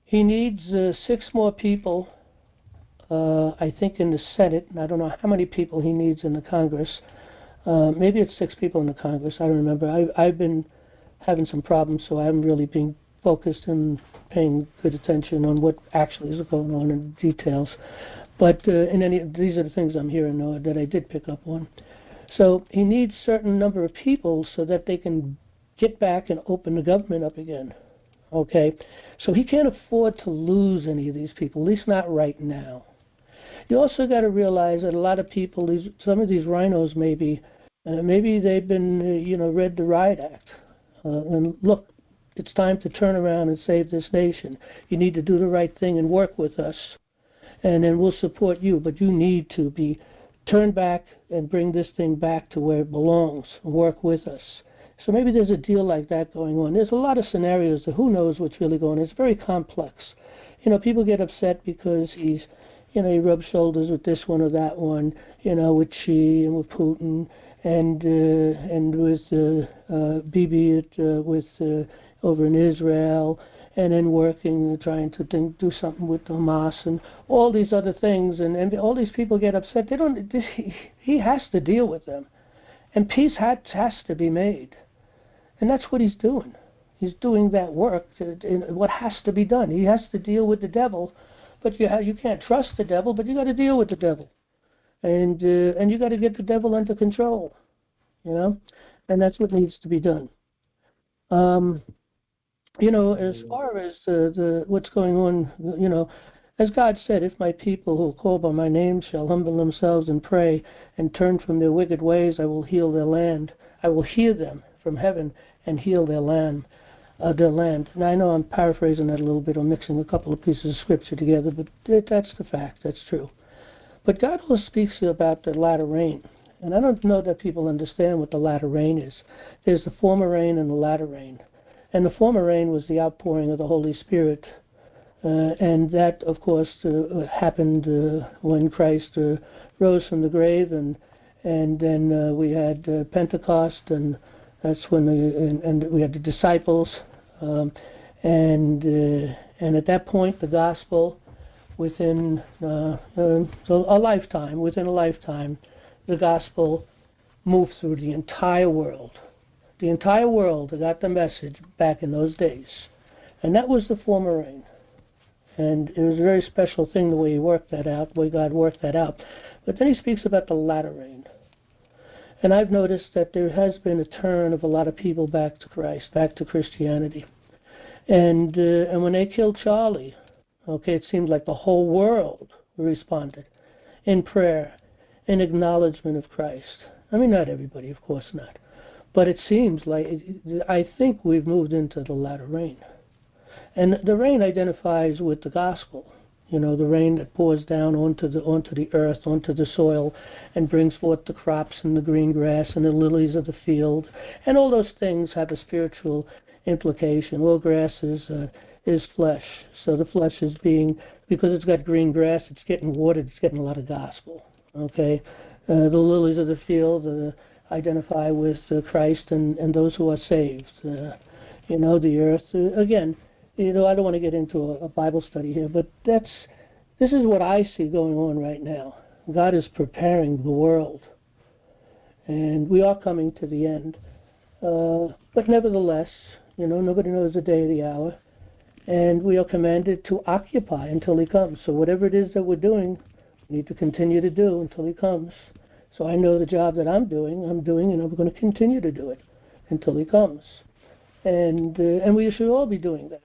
He needs 6 more people, I think, in the Senate, and I don't know how many people he needs in the Congress. Maybe it's 6 people in the Congress. I don't remember. I've been having some problems, so I haven't really been focused and paying good attention on what actually is going on in the details. But these are the things I'm hearing now that I did pick up on. So he needs a certain number of people so that they can get back and open the government up again. Okay? So he can't afford to lose any of these people, at least not right now. You also got to realize that a lot of people, some of these rhinos maybe they've been, read the Riot Act. And look, it's time to turn around and save this nation. You need to do the right thing and work with us, and then we'll support you. But you need to be turned back and bring this thing back to where it belongs and work with us. So maybe there's a deal like that going on. There's a lot of scenarios that who knows what's really going on. It's very complex. People get upset because he rubs shoulders with this one or that one, with Xi and with Putin and with Bibi, with over in Israel, and then working, trying to do something with Hamas and all these other things, and all these people get upset. They don't. He has to deal with them, and peace has to be made, and that's what he's doing. He's doing that work, what has to be done. He has to deal with the devil, but you can't trust the devil, but you got to deal with the devil, and you got to get the devil under control, and that's what needs to be done. As far as what's going on, as God said, if my people who are called by my name shall humble themselves and pray and turn from their wicked ways, I will heal their land. I will hear them from heaven and heal their land. Now, I know I'm paraphrasing that a little bit or mixing a couple of pieces of scripture together, but that's the fact. That's true. But God also speaks about the latter rain. And I don't know that people understand what the latter rain is. There's the former rain and the latter rain. And the former rain was the outpouring of the Holy Spirit. And that, of course, happened when Christ rose from the grave. And then we had Pentecost, and that's when and we had the disciples. And at that point, the gospel, within a lifetime, the gospel moved through the entire world. The entire world got the message back in those days. And that was the former rain. And it was a very special thing the way he worked that out, the way God worked that out. But then he speaks about the latter rain. And I've noticed that there has been a turn of a lot of people back to Christ, back to Christianity. And when they killed Charlie, it seemed like the whole world responded in prayer, in acknowledgement of Christ. I mean, not everybody, of course not. But it seems like, I think we've moved into the latter rain. And the rain identifies with the gospel. The rain that pours down onto the earth, onto the soil, and brings forth the crops and the green grass and the lilies of the field. And all those things have a spiritual implication. All grass is flesh. So the flesh is because it's got green grass, it's getting watered, it's getting a lot of gospel. The lilies of the field identify with Christ and those who are saved. The earth, again, I don't want to get into a Bible study here, but this is what I see going on right now. God is preparing the world, and we are coming to the end. But nevertheless, nobody knows the day or the hour, and we are commanded to occupy until he comes. So whatever it is that we're doing, we need to continue to do until he comes. So I know the job that I'm doing, and I'm going to continue to do it until he comes. And we should all be doing that.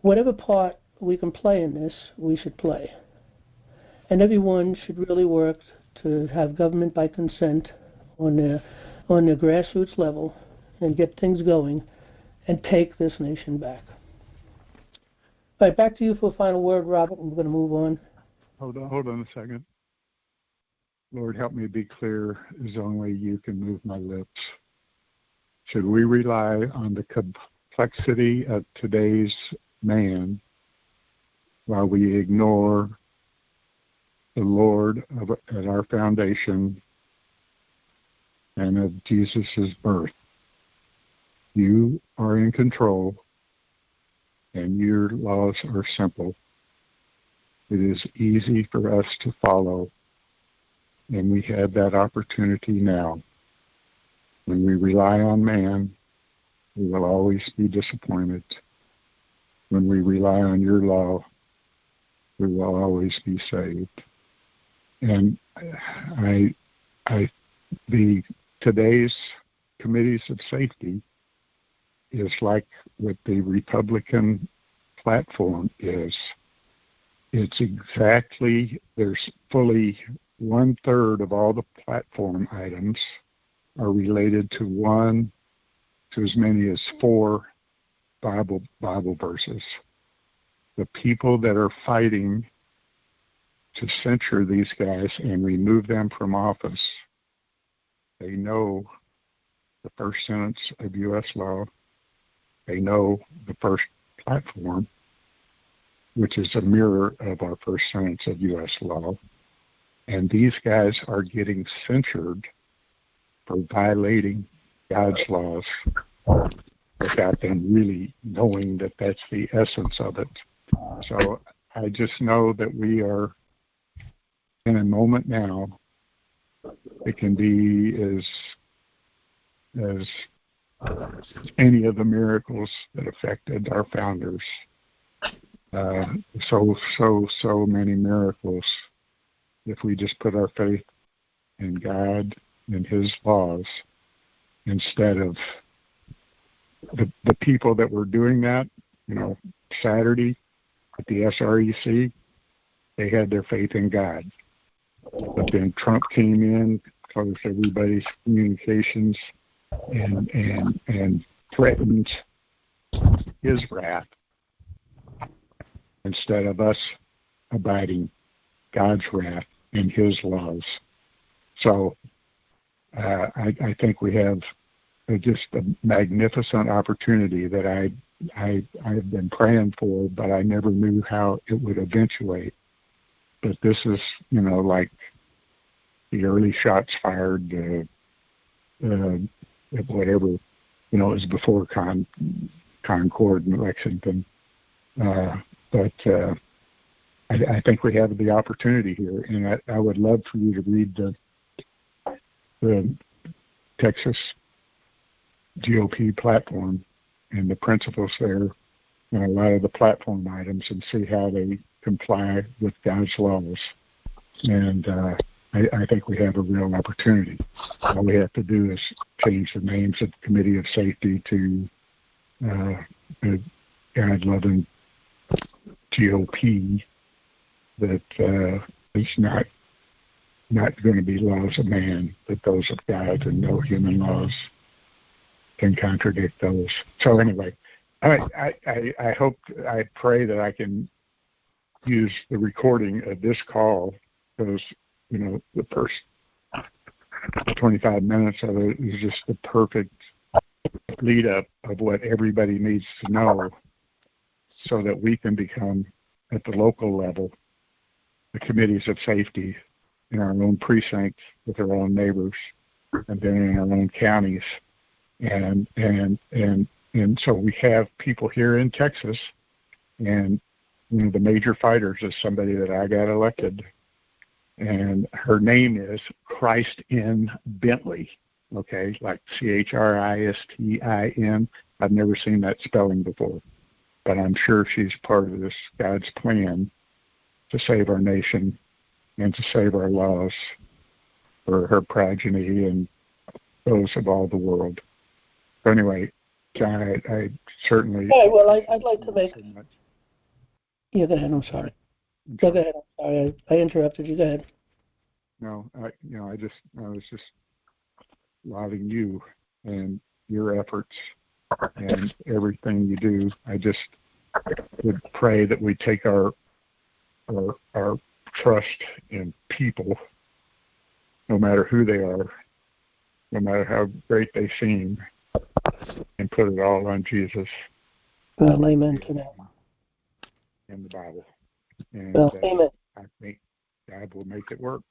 Whatever part we can play in this, we should play. And everyone should really work to have government by consent on the grassroots level and get things going and take this nation back. All right, back to you for a final word, Robert. We're going to move on. Hold on a second. Lord, help me be clear as only you can move my lips. Should we rely on the complexity of today's man while we ignore the Lord at our foundation and of Jesus' birth? You are in control, and your laws are simple. It is easy for us to follow, and we have that opportunity now. When we rely on man, we will always be disappointed. When we rely on your law, we will always be saved. And today's committees of safety is like what the Republican platform is. It's exactly, there's fully 1/3 of all the platform items are related to as many as 4 Bible verses. The people that are fighting to censure these guys and remove them from office, they know the first sentence of U.S. law. They know the first platform, which is a mirror of our first sentence of U.S. law. And these guys are getting censured for violating God's laws. without them really knowing that that's the essence of it. So I just know that we are in a moment now. It can be as any of the miracles that affected our founders. So many miracles. If we just put our faith in God and His laws instead of the people that were doing that, Saturday at the SREC, they had their faith in God. But then Trump came in, closed everybody's communications, and threatened His wrath instead of us abiding God's wrath and His laws. So I think we have just a magnificent opportunity that I've been praying for, but I never knew how it would eventuate. But this is, like the early shots fired, whatever, it was before Concord and Lexington. But I think we have the opportunity here, and I would love for you to read the Texas GOP platform and the principles there and a lot of the platform items and see how they comply with God's laws. And I think we have a real opportunity. All we have to do is change the names of the Committee of Safety to the God-loving GOP that is not going to be laws of man, but those of God, and no human laws can contradict those. So anyway, I hope, I pray that I can use the recording of this call, because the first 25 minutes of it is just the perfect lead up of what everybody needs to know, so that we can become, at the local level, the committees of safety in our own precincts with our own neighbors, and then in our own counties. And so we have people here in Texas, and the major fighters is somebody that I got elected, and her name is Christ in Bentley, okay, like Christin. I've never seen that spelling before, but I'm sure she's part of this God's plan to save our nation and to save our laws for her progeny and those of all the world. So anyway, John, I certainly... Hey, well, I'd like to make... Yeah, go ahead. I'm sorry. Go ahead. I'm sorry. I interrupted you. Go ahead. No, I was just lauding you and your efforts and everything you do. I just would pray that we take our trust in people, no matter who they are, no matter how great they seem, and put it all on Jesus. Well, amen to that. In the Bible. And amen. I think God will make it work.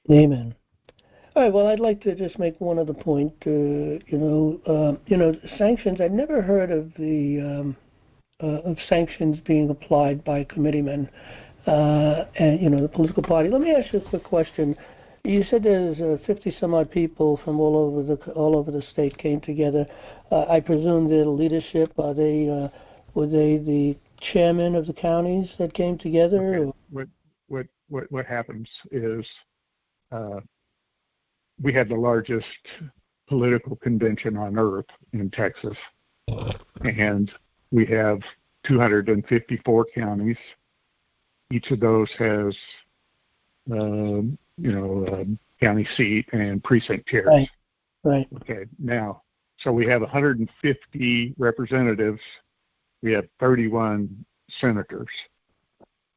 Amen. All right. Well, I'd like to just make one other point. Sanctions. I've never heard of of sanctions being applied by committeemen and the political party. Let me ask you a quick question. You said there's 50 some odd people from all over the state came together. I presume they're the leadership. Were they the chairman of the counties that came together? Okay. What happens is we had the largest political convention on earth in Texas, and we have 254 counties. Each of those has county seat and precinct chairs. Right. Okay. Now, so we have 150 representatives. We have 31 senators.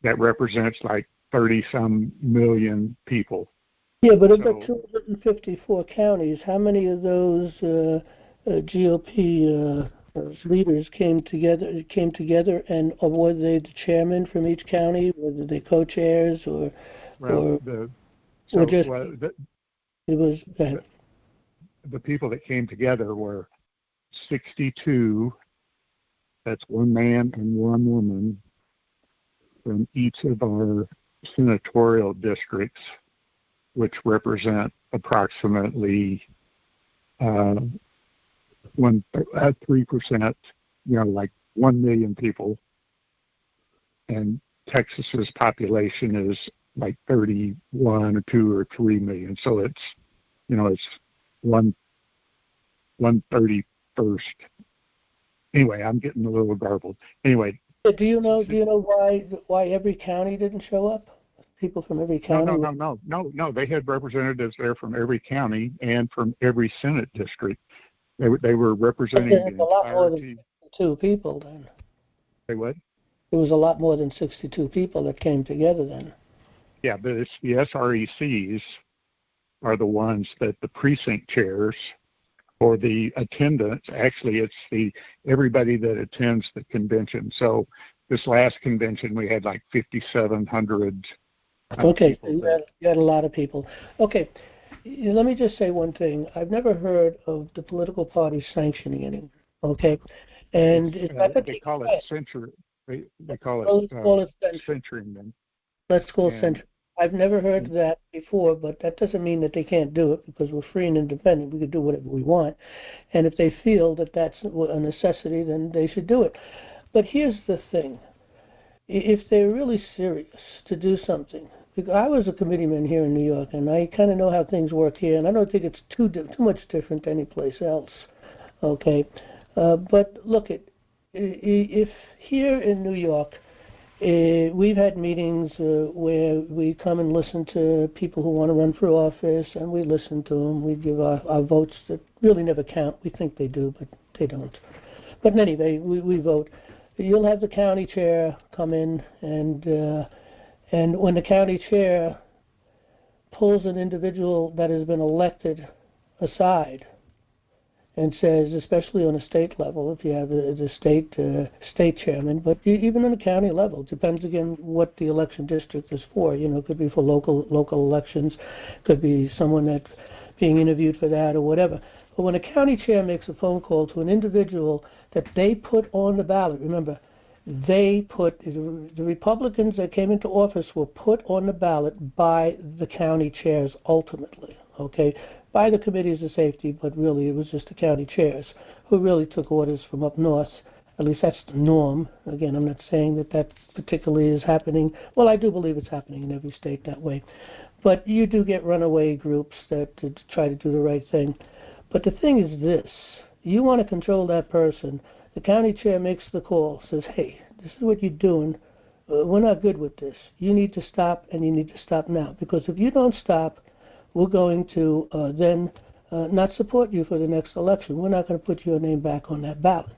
That represents like 30-some million people. Yeah, but of the 254 counties, how many of those GOP leaders came together, and were they the chairman from each county? Were they co-chairs or? The people that came together were 62, that's one man and one woman, from each of our senatorial districts, which represent approximately 3%, like 1 million people. And Texas's population is like 31 or 2 or 3 million. So it's, it's 1/31st. Anyway, I'm getting a little garbled. Anyway. Do you know why every county didn't show up? People from every county? No. They had representatives there from every county and from every Senate district. They were representing the entirety. A lot more than 62 people then. Say what? There was a lot more than 62 people that came together then. Yeah, but it's the SRECs are the ones that the precinct chairs or the attendance. Actually, it's everybody that attends the convention. So this last convention, we had like 5,700. Okay, so you had a lot of people. Okay, let me just say one thing. I've never heard of the political parties sanctioning anyone. Okay, and they call it censure. They call it censoring them. Let's call it censoring. I've never heard that before, but that doesn't mean that they can't do it, because we're free and independent. We can do whatever we want, and if they feel that that's a necessity, then they should do it. But here's the thing. If they're really serious to do something, because I was a committeeman here in New York, and I kind of know how things work here, and I don't think it's too much different than any place else. Okay, but look, if here in New York, we've had meetings where we come and listen to people who want to run for office, and we listen to them. We give our votes that really never count. We think they do, but they don't. But anyway, we vote. You'll have the county chair come in, and when the county chair pulls an individual that has been elected aside and says, especially on a state level, if you have the state chairman, but even on the county level, it depends again what the election district is for. It could be for local elections, could be someone that's being interviewed for that or whatever. But when a county chair makes a phone call to an individual that they put on the ballot, remember, the Republicans that came into office were put on the ballot by the county chairs ultimately, okay, by the committees of safety, but really it was just the county chairs who really took orders from up north. At least that's the norm. Again, I'm not saying that particularly is happening. Well, I do believe it's happening in every state that way. But you do get runaway groups that try to do the right thing. But the thing is this. You want to control that person. The county chair makes the call, says, hey, this is what you're doing. We're not good with this. You need to stop, and you need to stop now. Because if you don't stop, we're going to then not support you for the next election. We're not going to put your name back on that ballot.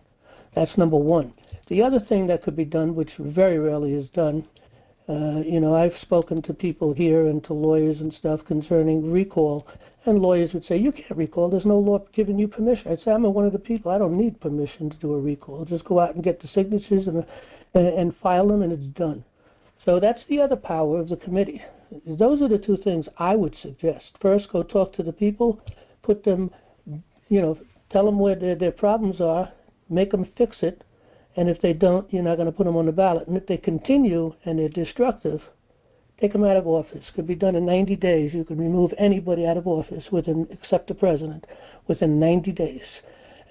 That's number one. The other thing that could be done, which very rarely is done, I've spoken to people here and to lawyers and stuff concerning recall, and lawyers would say, you can't recall. There's no law giving you permission. I'd say, I'm one of the people. I don't need permission to do a recall. Just go out and get the signatures and file them, and it's done. So that's the other power of the committee. Those are the two things I would suggest. First, go talk to the people, put them, tell them where their problems are, make them fix it, and if they don't, you're not going to put them on the ballot. And if they continue and they're destructive, take them out of office. Could be done in 90 days. You can remove anybody out of office except the president within 90 days.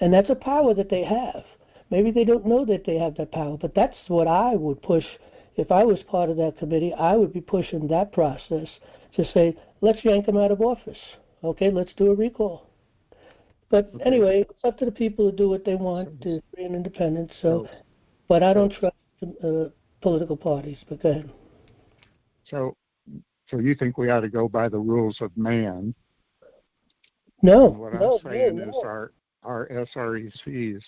And that's a power that they have. Maybe they don't know that they have that power, but that's what I would push. If I was part of that committee, I would be pushing that process to say, let's yank them out of office. Okay, let's do a recall. But anyway, it's up to the people to do what they want to free and independent. But I don't trust political parties. But go ahead. So you think we ought to go by the rules of man? No. And what I'm saying is our SRECs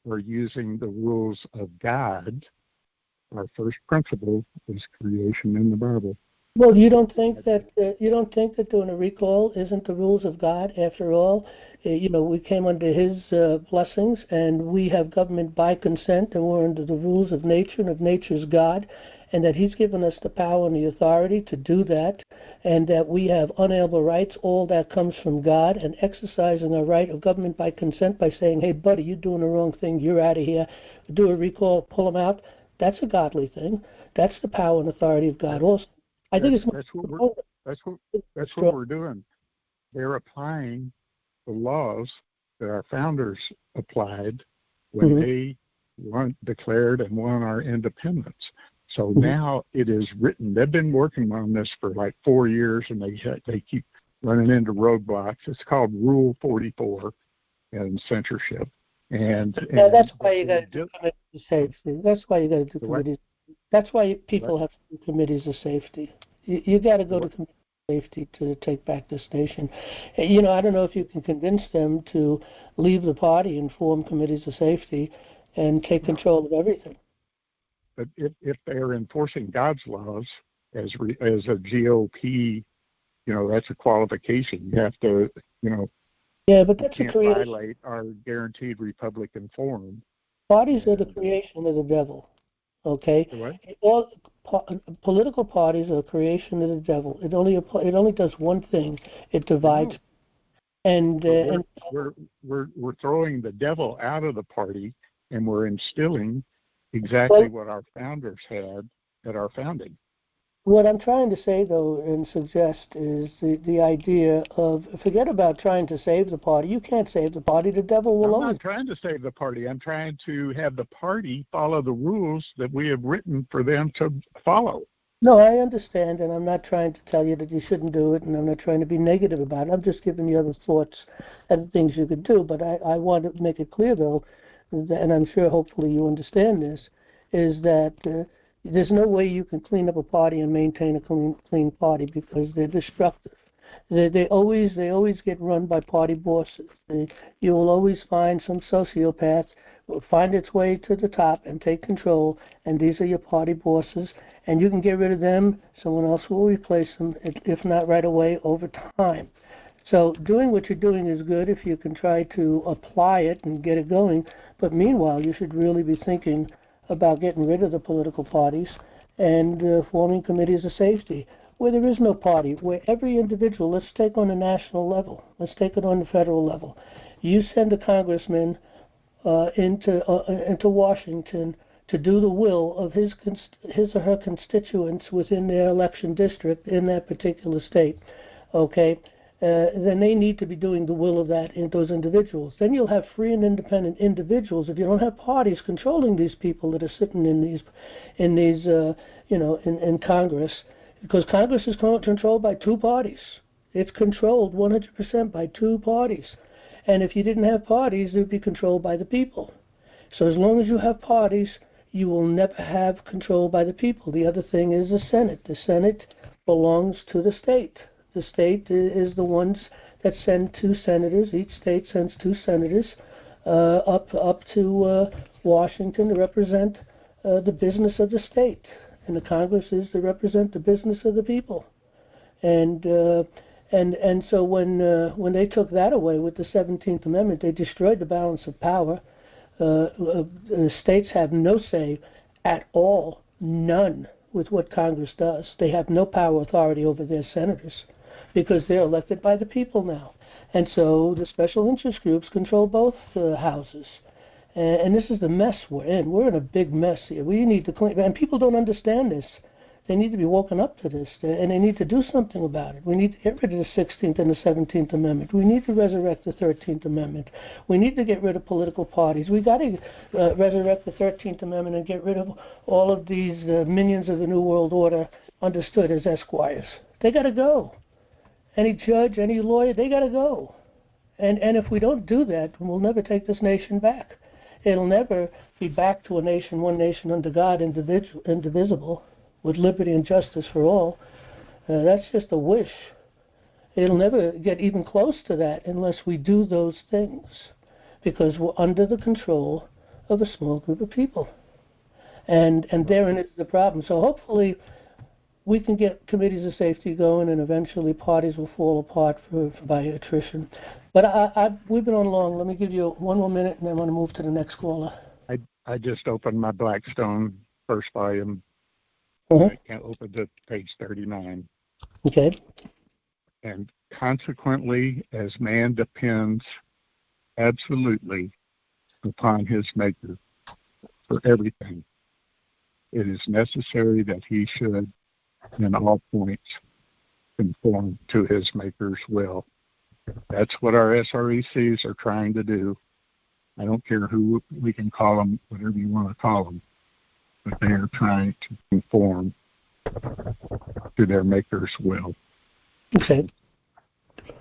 are using the rules of God. Our first principle is creation in the Bible. Well, you don't think that doing a recall isn't the rules of God? After all, we came under His blessings, and we have government by consent, and we're under the rules of nature and of nature's God. and that he's given us the power and the authority to do that, and that we have unalienable rights. All that comes from God, and exercising our right of government by consent by saying, hey, buddy, you're doing the wrong thing, you're out of here, do a recall, pull them out. That's a godly thing. That's the power and authority of God also. I think that's what we're doing. They're applying the laws that our founders applied when they declared and won our independence. So now it is written. They've been working on this for like 4 years, and they keep running into roadblocks. It's called Rule 44 and censorship. And that's why you got to do committees of safety. That's why you got to do committees. That's why people have to do committees of safety. You got to go to committees of safety to take back this nation. You know, I don't know if you can convince them to leave the party and form committees of safety and take control of everything. But if they're enforcing God's laws as a GOP, you know, that's a qualification. You have to, you know, yeah, but that's can't violate our guaranteed Republican form. Parties are the creation of the devil. Okay, all political parties are a creation of the devil. It only does one thing: it divides. And we're throwing the devil out of the party, and we're instilling exactly what our founders had at our founding. What I'm trying to say, though, and suggest is the idea of forget about trying to save the party. You can't save the party. The devil will always. I'm not trying to save the party. I'm trying to have the party follow the rules that we have written for them to follow. No, I understand, and I'm not trying to tell you that you shouldn't do it, and I'm not trying to be negative about it. I'm just giving you other thoughts and things you could do. But I want to make it clear, though, and I'm sure hopefully you understand this, is that there's no way you can clean up a party and maintain a clean party because they're destructive. They always get run by party bosses. You will always find some sociopath will find its way to the top and take control, and these are your party bosses, and you can get rid of them. Someone else will replace them, if not right away, over time. So doing what you're doing is good if you can try to apply it and get it going, but meanwhile you should really be thinking about getting rid of the political parties and forming committees of safety where there is no party, where every individual, let's take on a national level, let's take it on the federal level. You send a congressman into Washington to do the will of his or her constituents within their election district in that particular state, okay? Then they need to be doing the will of those individuals. Then you'll have free and independent individuals if you don't have parties controlling these people that are sitting in Congress, because Congress is controlled by two parties. It's controlled 100% by two parties. And if you didn't have parties, it would be controlled by the people. So as long as you have parties, you will never have control by the people. The other thing is the Senate. The Senate belongs to the state. The state is the ones that send two senators. Each state sends two senators up to Washington to represent the business of the state, and the Congress is to represent the business of the people. And so when they took that away with the 17th Amendment, they destroyed the balance of power. States have no say at all, none, with what Congress does. They have no power authority over their senators, because they're elected by the people now. And so the special interest groups control both houses. And this is the mess we're in. We're in a big mess here. We need to clean, and people don't understand this. They need to be woken up to this, and they need to do something about it. We need to get rid of the 16th and the 17th Amendment. We need to resurrect the 13th Amendment. We need to get rid of political parties. We got to resurrect the 13th Amendment and get rid of all of these minions of the New World Order, understood as esquires. They got to go. Any judge, any lawyer, they got to go. And if we don't do that, we'll never take this nation back. It'll never be back to a nation, one nation under God, indivisible, with liberty and justice for all. That's just a wish. It'll never get even close to that unless we do those things, because we're under the control of a small group of people. And therein is the problem. So hopefully we can get committees of safety going, and eventually parties will fall apart by attrition. But we've been on long. Let me give you one more minute, and then I'm going to move to the next caller. I just opened my Blackstone first volume I can't open to page 39. Okay. And consequently, as man depends absolutely upon his Maker for everything, it is necessary that he should, in all points, conform to his Maker's will. That's what our SRECs are trying to do. I don't care who we can call them, whatever you want to call them, but they are trying to conform to their Maker's will. Okay.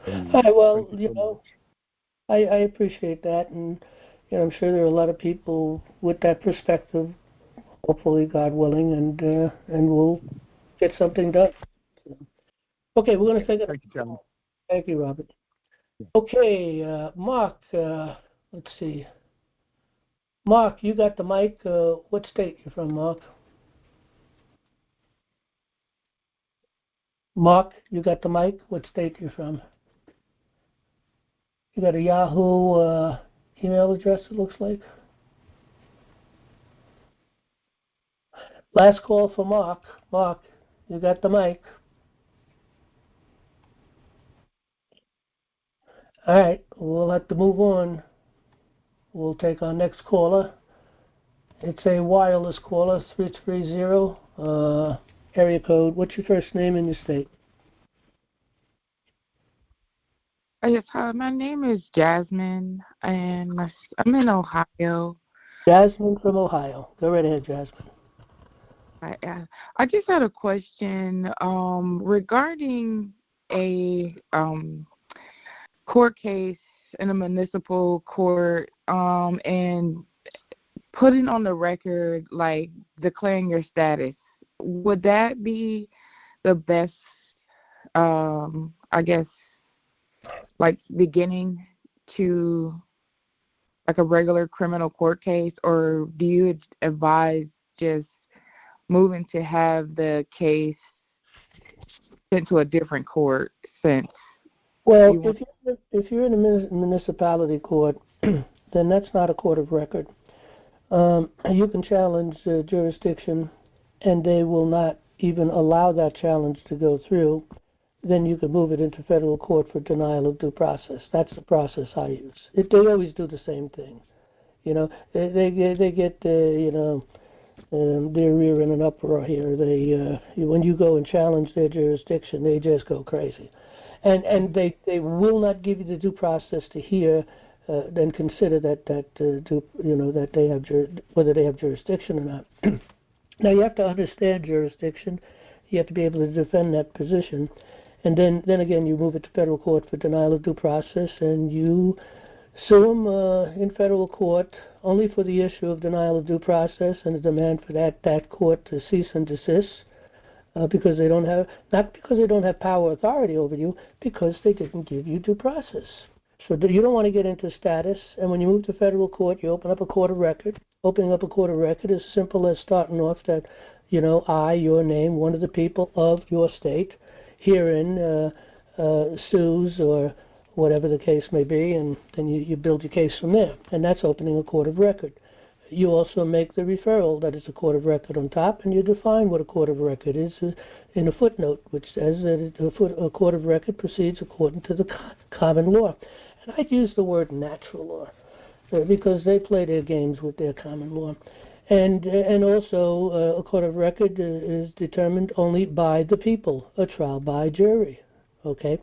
All right, well, I appreciate that, and I'm sure there are a lot of people with that perspective, hopefully, God willing, and we'll get something done. Okay, we're going to take it. Thank you, John. Thank you, Robert. Okay, Mark, let's see. Mark, you got the mic. What state you from, Mark? Mark, you got the mic. What state you from? You got a Yahoo email address, it looks like. Last call for Mark. Mark, you got the mic. All right, we'll have to move on. We'll take our next caller. It's a wireless caller, 330, area code. What's your first name and your state? Yes, hi. My name is Jasmine, and I'm in Ohio. Jasmine from Ohio. Go right ahead, Jasmine. I just had a question regarding a court case in a municipal court and putting on the record, like declaring your status. Would that be the best, I guess, like beginning to like a regular criminal court case, or do you advise just moving to have the case sent to a different court since? Well, if you're in a municipality court, then that's not a court of record. You can challenge jurisdiction, and they will not even allow that challenge to go through. Then you can move it into federal court for denial of due process. That's the process I use. They always do the same thing. They get their rear in an uproar here. When you go and challenge their jurisdiction, they just go crazy, and they will not give you the due process to hear and consider that they have whether they have jurisdiction or not. Now you have to understand jurisdiction. You have to be able to defend that position. And then again, you move it to federal court for denial of due process, and you sue them in federal court only for the issue of denial of due process and a demand for that court to cease and desist because they don't have, not because they don't have power or authority over you, because they didn't give you due process. So you don't want to get into status, and when you move to federal court, you open up a court of record. Opening up a court of record is simple as starting off that, I, your name, one of the people of your state, herein sues or whatever the case may be, and then you build your case from there. And that's opening a court of record. You also make the referral that it's a court of record on top, and you define what a court of record is in a footnote, which says that a court of record proceeds according to the common law. And I'd use the word natural law because they play their games with their common law. And also a court of record is determined only by the people, a trial by jury. Okay?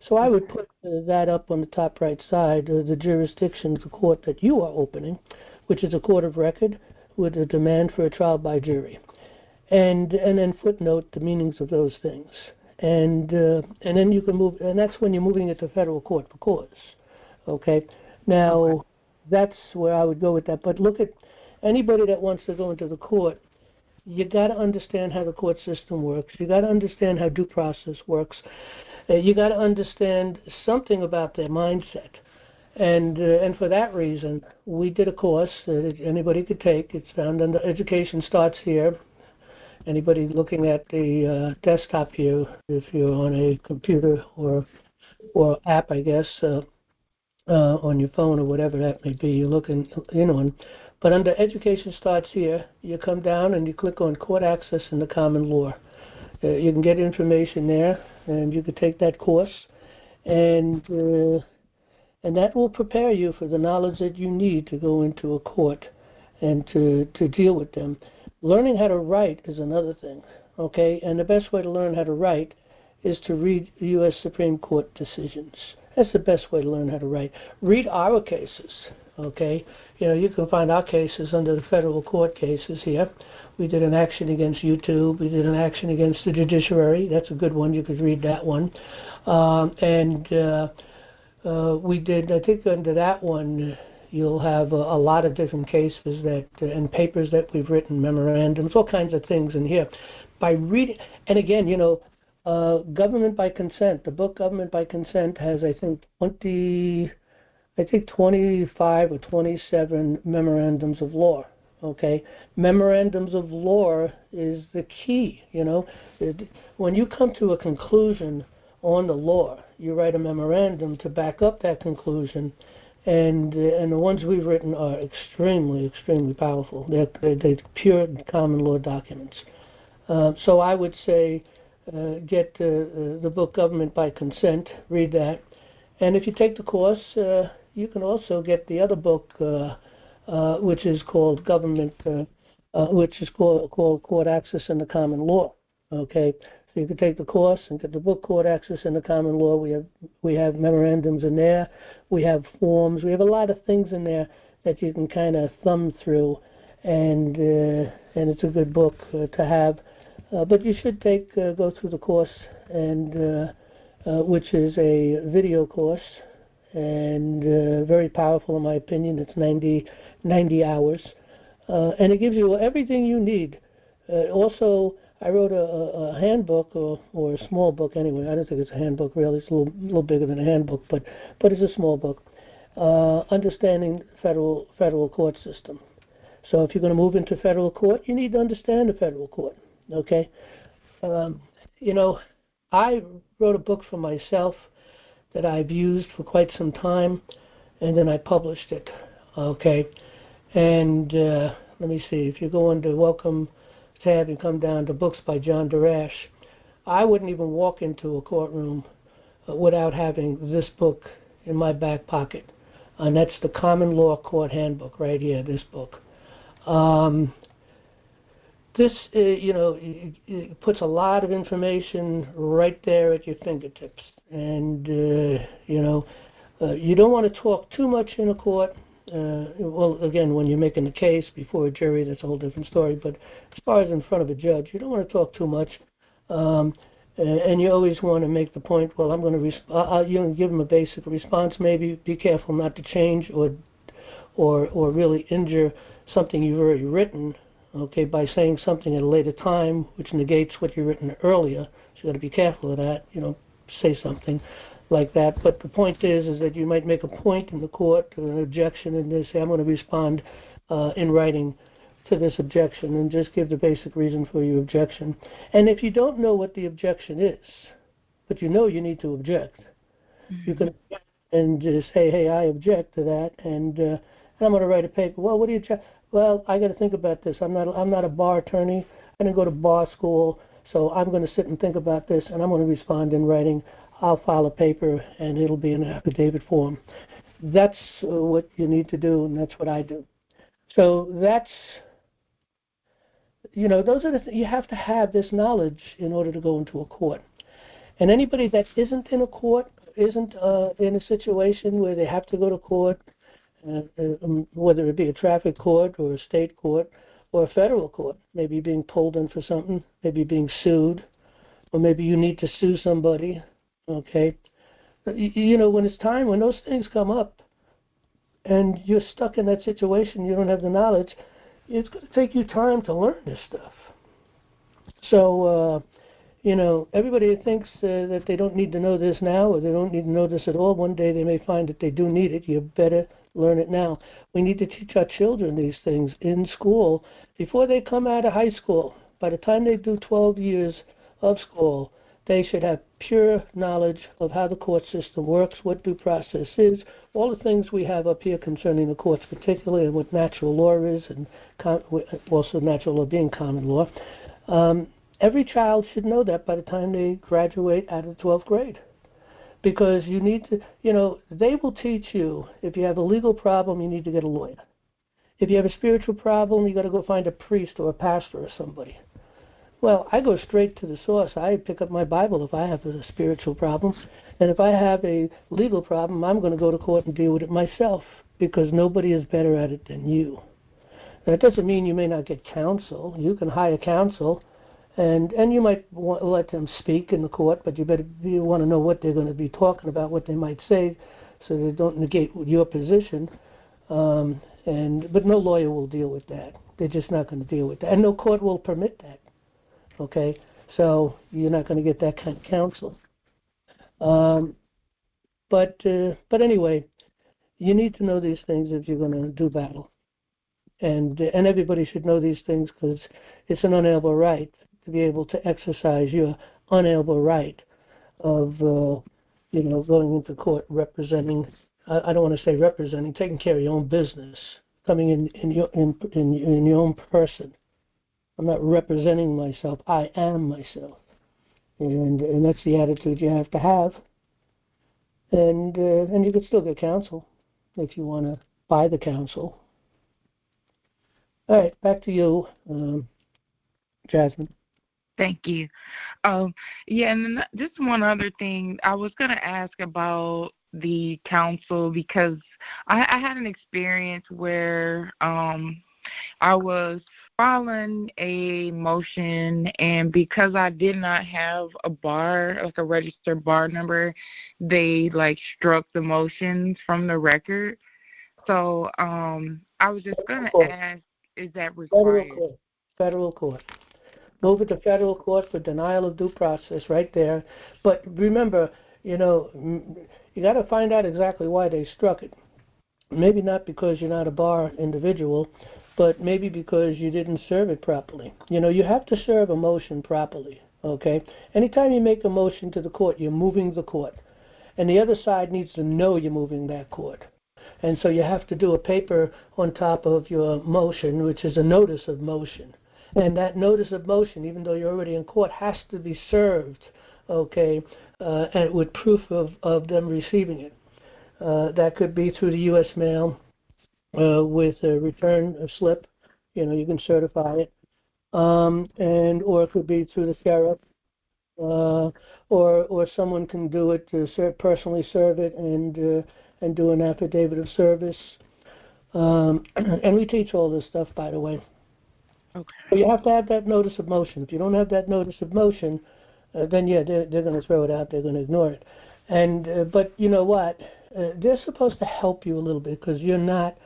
So I would put that up on the top right side, the jurisdiction of the court that you are opening, which is a court of record with a demand for a trial by jury. And then footnote the meanings of those things. And then you can move, and that's when you're moving it to federal court for cause. Okay? Now, that's where I would go with that. But look at anybody that wants to go into the court, you got to understand how the court system works. You got to understand how due process works. You got to understand something about their mindset. And for that reason, we did a course that anybody could take. It's found under Education Starts Here. Anybody looking at the desktop here, if you're on a computer or app, I guess, on your phone or whatever that may be, you're looking in on. But under Education Starts Here, you come down and you click on Court Access in the Common Law. You can get information there, and you can take that course, and that will prepare you for the knowledge that you need to go into a court and to deal with them. Learning how to write is another thing, okay? And the best way to learn how to write is to read U.S. Supreme Court decisions. That's the best way to learn how to write. Read our cases, okay? You know, you can find our cases under the federal court cases here. We did an action against YouTube. We did an action against the judiciary. That's a good one. You could read that one. We did, I think under that one, you'll have a lot of different cases that and papers that we've written, memorandums, all kinds of things in here. By reading, and again, you know, Government by Consent. The book Government by Consent has, I think, 25 or 27 memorandums of law. Okay, memorandums of law is the key. You know, when you come to a conclusion on the law, you write a memorandum to back up that conclusion, and the ones we've written are extremely powerful. They're pure common law documents. So I would say get the book Government by Consent, read that, and if you take the course, you can also get the other book, which is called called Court Access in the Common Law. Okay, so you can take the course and get the book Court Access in the Common Law. We have memorandums in there. We have forms. We have a lot of things in there that you can kind of thumb through, and it's a good book to have. But you should go through the course, and which is a video course, and very powerful in my opinion. It's 90 hours, and it gives you everything you need. Also, I wrote a handbook, or a small book anyway. I don't think it's a handbook really. It's a little bigger than a handbook, but it's a small book. Understanding federal court system. So if you're going to move into federal court, you need to understand the federal court. Okay, you know, I wrote a book for myself that I've used for quite some time, and then I published it. Okay, and let me see. If you go into Welcome tab and come down to Books by John Darash, I wouldn't even walk into a courtroom without having this book in my back pocket, and that's the Common Law Court Handbook right here. This book. This, you know, it puts a lot of information right there at your fingertips. And, you know, you don't want to talk too much in a court. Well, again, when you're making a case before a jury, that's a whole different story. But as far as in front of a judge, you don't want to talk too much. And you always want to make the point, well, I'm going to you know, give them a basic response, maybe. Be careful not to change or really injure something you've already written. Okay, by saying something at a later time which negates what you've written earlier. So you've got to be careful of that. You know, say something like that. But the point is that you might make a point in the court, an objection, and they say, I'm going to respond in writing to this objection, and just give the basic reason for your objection. And if you don't know what the objection is, but you know you need to object, you can and just say, hey, I object to that, and I'm going to write a paper. Well, what do you object? Well, I got to think about this. I'm not a bar attorney. I didn't go to bar school, so I'm going to sit and think about this, and I'm going to respond in writing. I'll file a paper, and it'll be in an affidavit form. That's what you need to do, and that's what I do. So that's, you know, those are you have to have this knowledge in order to go into a court. And anybody that isn't in a court, isn't in a situation where they have to go to court, whether it be a traffic court or a state court or a federal court, maybe being pulled in for something, maybe being sued, or maybe you need to sue somebody, okay? You know, when it's time, when those things come up and you're stuck in that situation, you don't have the knowledge, it's going to take you time to learn this stuff. So, you know, everybody thinks that they don't need to know this now, or they don't need to know this at all. One day they may find that they do need it. You better learn it now. We need to teach our children these things in school before they come out of high school. By the time they do 12 years of school, They should have pure knowledge of how the court system works, what due process is, all the things we have up here concerning the courts, particularly, and what natural law is, and also natural law being common law. Every child should know that by the time they graduate out of the 12th grade. Because you need to, they will teach you, if you have a legal problem, you need to get a lawyer. If you have a spiritual problem, you got to go find a priest or a pastor or somebody. Well, I go straight to the source. I pick up my Bible if I have a spiritual problem. And if I have a legal problem, I'm going to go to court and deal with it myself, because nobody is better at it than you. That doesn't mean you may not get counsel. You can hire counsel, and you might let them speak in the court, but you want to know what they're going to be talking about, what they might say, so they don't negate your position. But no lawyer will deal with that. They're just not going to deal with that, and no court will permit that. Okay, so you're not going to get that kind of counsel. But anyway, you need to know these things if you're going to do battle, and everybody should know these things, because it's an unalienable right to be able to exercise your unalienable right of going into court representing. I don't want to say representing, taking care of your own business, coming in your own person. I'm not representing myself. I am myself, and that's the attitude you have to have. And you can still get counsel if you want to buy the counsel. All right, back to you, Jasmine. Thank you. Yeah, and then just one other thing. I was going to ask about the counsel, because I had an experience where I was filing a motion, and because I did not have a bar, like a registered bar number, they struck the motions from the record. So I was just going to ask, is that required? Federal court. Move it to federal court for denial of due process right there. But remember, you got to find out exactly why they struck it. Maybe not because you're not a bar individual, but maybe because you didn't serve it properly. You have to serve a motion properly, okay? Anytime you make a motion to the court, you're moving the court. And the other side needs to know you're moving that court. And so you have to do a paper on top of your motion, which is a notice of motion. And that notice of motion, even though you're already in court, has to be served, okay, and with proof of them receiving it. That could be through the U.S. mail with a return slip. You can certify it, or it could be through the sheriff, or someone can do it to personally serve it and do an affidavit of service. And we teach all this stuff, by the way. Okay. But you have to have that notice of motion. If you don't have that notice of motion, then they're going to throw it out. They're going to ignore it. And but you know what? They're supposed to help you a little bit, because you're not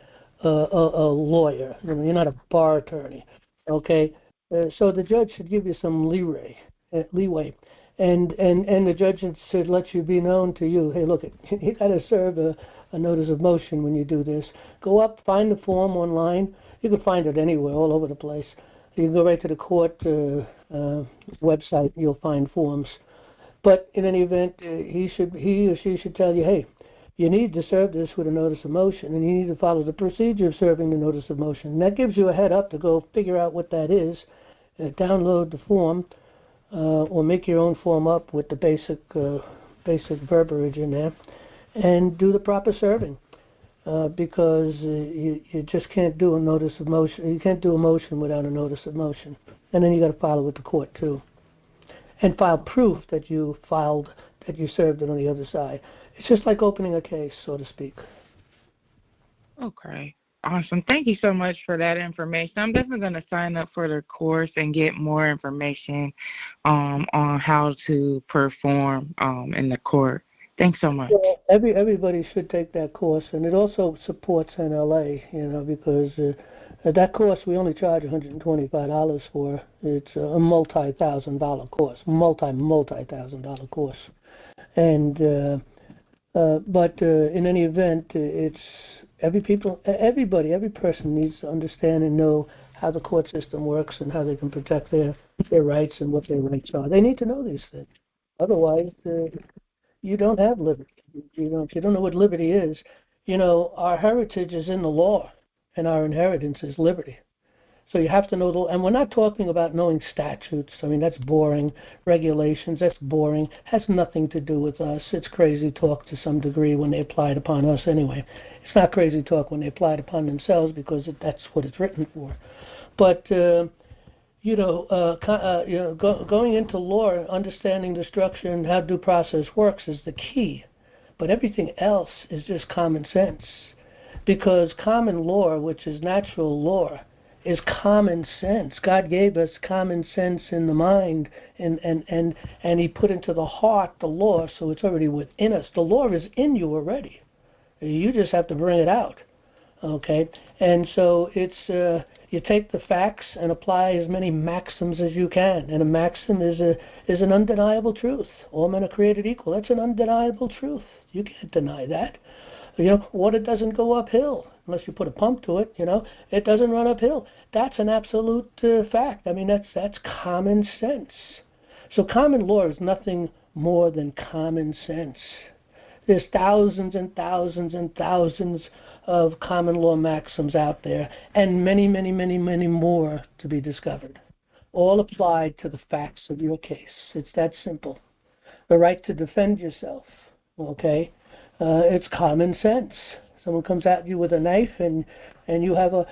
a lawyer. You're not a bar attorney. Okay. So the judge should give you some leeway, and the judge should let you be known to you. Hey, look, you got to serve a notice of motion when you do this. Go up, find the form online. You can find it anywhere, all over the place. You can go right to the court website. You'll find forms. But in any event, he or she should tell you, hey, you need to serve this with a notice of motion, and you need to follow the procedure of serving the notice of motion. And that gives you a head up to go figure out what that is, download the form, or make your own form up with the basic verbiage in there, and do the proper serving. Because you just can't do a notice of motion. You can't do a motion without a notice of motion. And then you got to file it with the court too, and file proof that you served it on the other side. It's just like opening a case, so to speak. Okay. Awesome. Thank you so much for that information. I'm definitely going to sign up for the course and get more information on how to perform in the court. Thanks so much. Well, everybody should take that course, and it also supports NLA, because that course we only charge $125 for. It's a multi-$1,000 course, multi-$1,000 course, and but in any event, it's every person needs to understand and know how the court system works and how they can protect their rights and what their rights are. They need to know these things. Otherwise, you don't have liberty. If you don't know what liberty is, our heritage is in the law, and our inheritance is liberty. So you have to know the law. And we're not talking about knowing statutes. I mean, that's boring. Regulations, that's boring. Has nothing to do with us. It's crazy talk to some degree when they apply it upon us anyway. It's not crazy talk when they apply it upon themselves because that's what it's written for. But going into law, understanding the structure and how due process works is the key. But everything else is just common sense. Because common law, which is natural law, is common sense. God gave us common sense in the mind, and He put into the heart the law, so it's already within us. The law is in you already. You just have to bring it out. Okay? And so it's you take the facts and apply as many maxims as you can. And a maxim is an undeniable truth. All men are created equal. That's an undeniable truth. You can't deny that. Water doesn't go uphill unless you put a pump to it. It doesn't run uphill. That's an absolute fact. I mean, that's common sense. So common law is nothing more than common sense. There's thousands and thousands and thousands of common law maxims out there, and many, many, many, many more to be discovered, all applied to the facts of your case. It's that simple. The right to defend yourself, okay? It's common sense. Someone comes at you with a knife, and you have a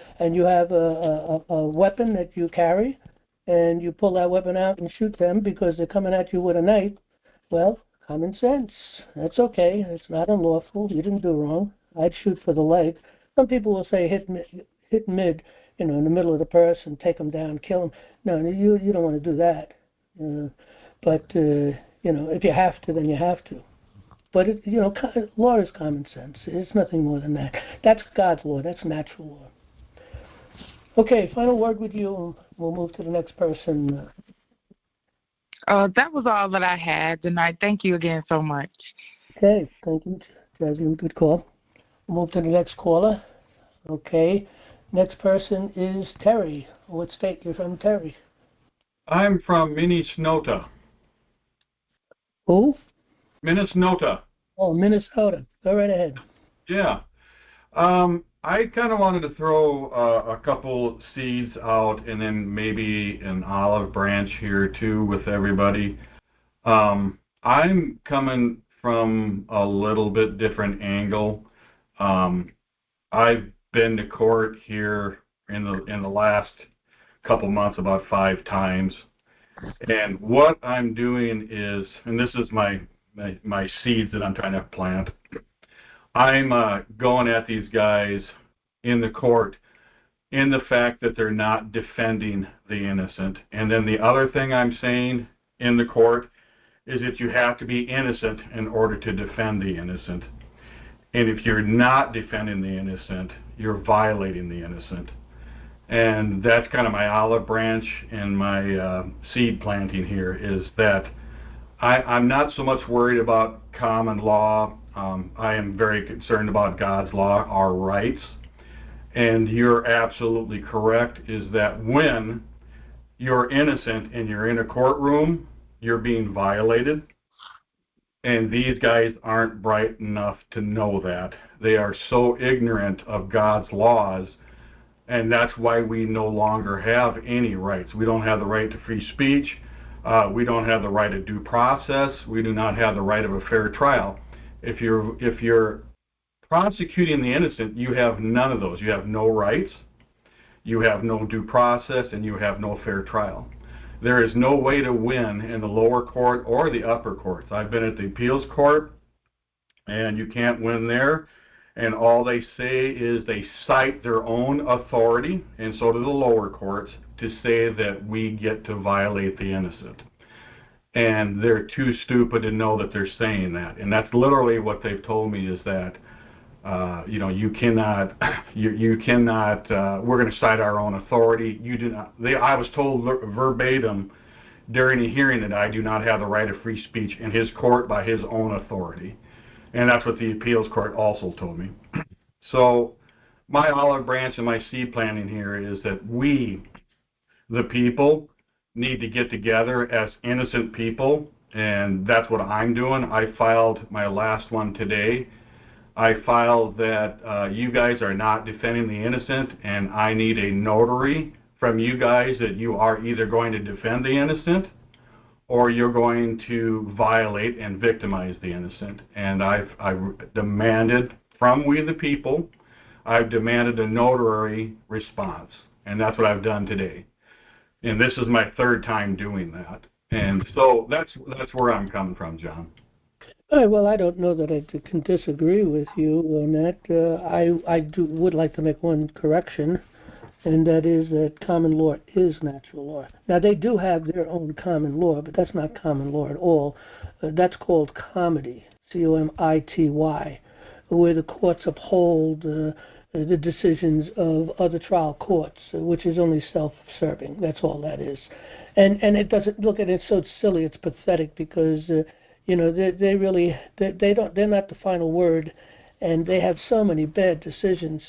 weapon that you carry, and you pull that weapon out and shoot them because they're coming at you with a knife. Well, common sense. That's okay. It's not unlawful. You didn't do wrong. I'd shoot for the leg. Some people will say hit mid, in the middle of the person, take them down, kill them. No, you don't want to do that. But if you have to, then you have to. But law is common sense. It's nothing more than that. That's God's law. That's natural law. Okay, final word with you. We'll move to the next person. That was all that I had tonight. Thank you again so much. Okay, thank you, Jasmine. Good call. We'll move to the next caller. Okay, next person is Terry. What state you're from, Terry? I'm from Minnesota. Who? Minnesota. Oh, Minnesota. Go right ahead. Yeah. I kind of wanted to throw a couple seeds out and then maybe an olive branch here too with everybody. I'm coming from a little bit different angle. I've been to court here in the last couple months about 5 times. And what I'm doing is, and this is my seeds that I'm trying to plant, I'm going at these guys in the court in the fact that they're not defending the innocent. And then the other thing I'm saying in the court is that you have to be innocent in order to defend the innocent. And if you're not defending the innocent, you're violating the innocent. And that's kind of my olive branch and my seed planting here, is that I'm not so much worried about common law. I am very concerned about God's law, our rights. And you're absolutely correct, is that when you're innocent and you're in a courtroom, you're being violated. And these guys aren't bright enough to know that. They are so ignorant of God's laws, and that's why we no longer have any rights. We don't have the right to free speech. We don't have the right of due process. We do not have the right of a fair trial. If you're prosecuting the innocent, you have none of those. You have no rights, you have no due process, and you have no fair trial. There is no way to win in the lower court or the upper courts. I've been at the appeals court, and you can't win there. And all they say is they cite their own authority, and so do the lower courts, to say that we get to violate the innocent. And they're too stupid to know that they're saying that. And that's literally what they've told me, is that you cannot, we're going to cite our own authority. You do not. I was told verbatim during a hearing that I do not have the right of free speech in his court by his own authority. And that's what the appeals court also told me. So my olive branch and my seed planting here is that we, the people, need to get together as innocent people and that's what I'm doing. I filed my last one today. I filed that you guys are not defending the innocent, and I need a notary from you guys that you are either going to defend the innocent or you're going to violate and victimize the innocent. And I've demanded from We the People, I've demanded a notary response, and that's what I've done today. And this is my third time doing that. And so that's where I'm coming from, John. All right, well, I don't know that I can disagree with you on that. I would like to make one correction, and that is that common law is natural law. Now, they do have their own common law, but that's not common law at all. That's called comity, C-O-M-I-T-Y, where the courts uphold the decisions of other trial courts, which is only self-serving. That's all that is. And it doesn't, look at it, it's so silly, it's pathetic, because they're not the final word, and they have so many bad decisions.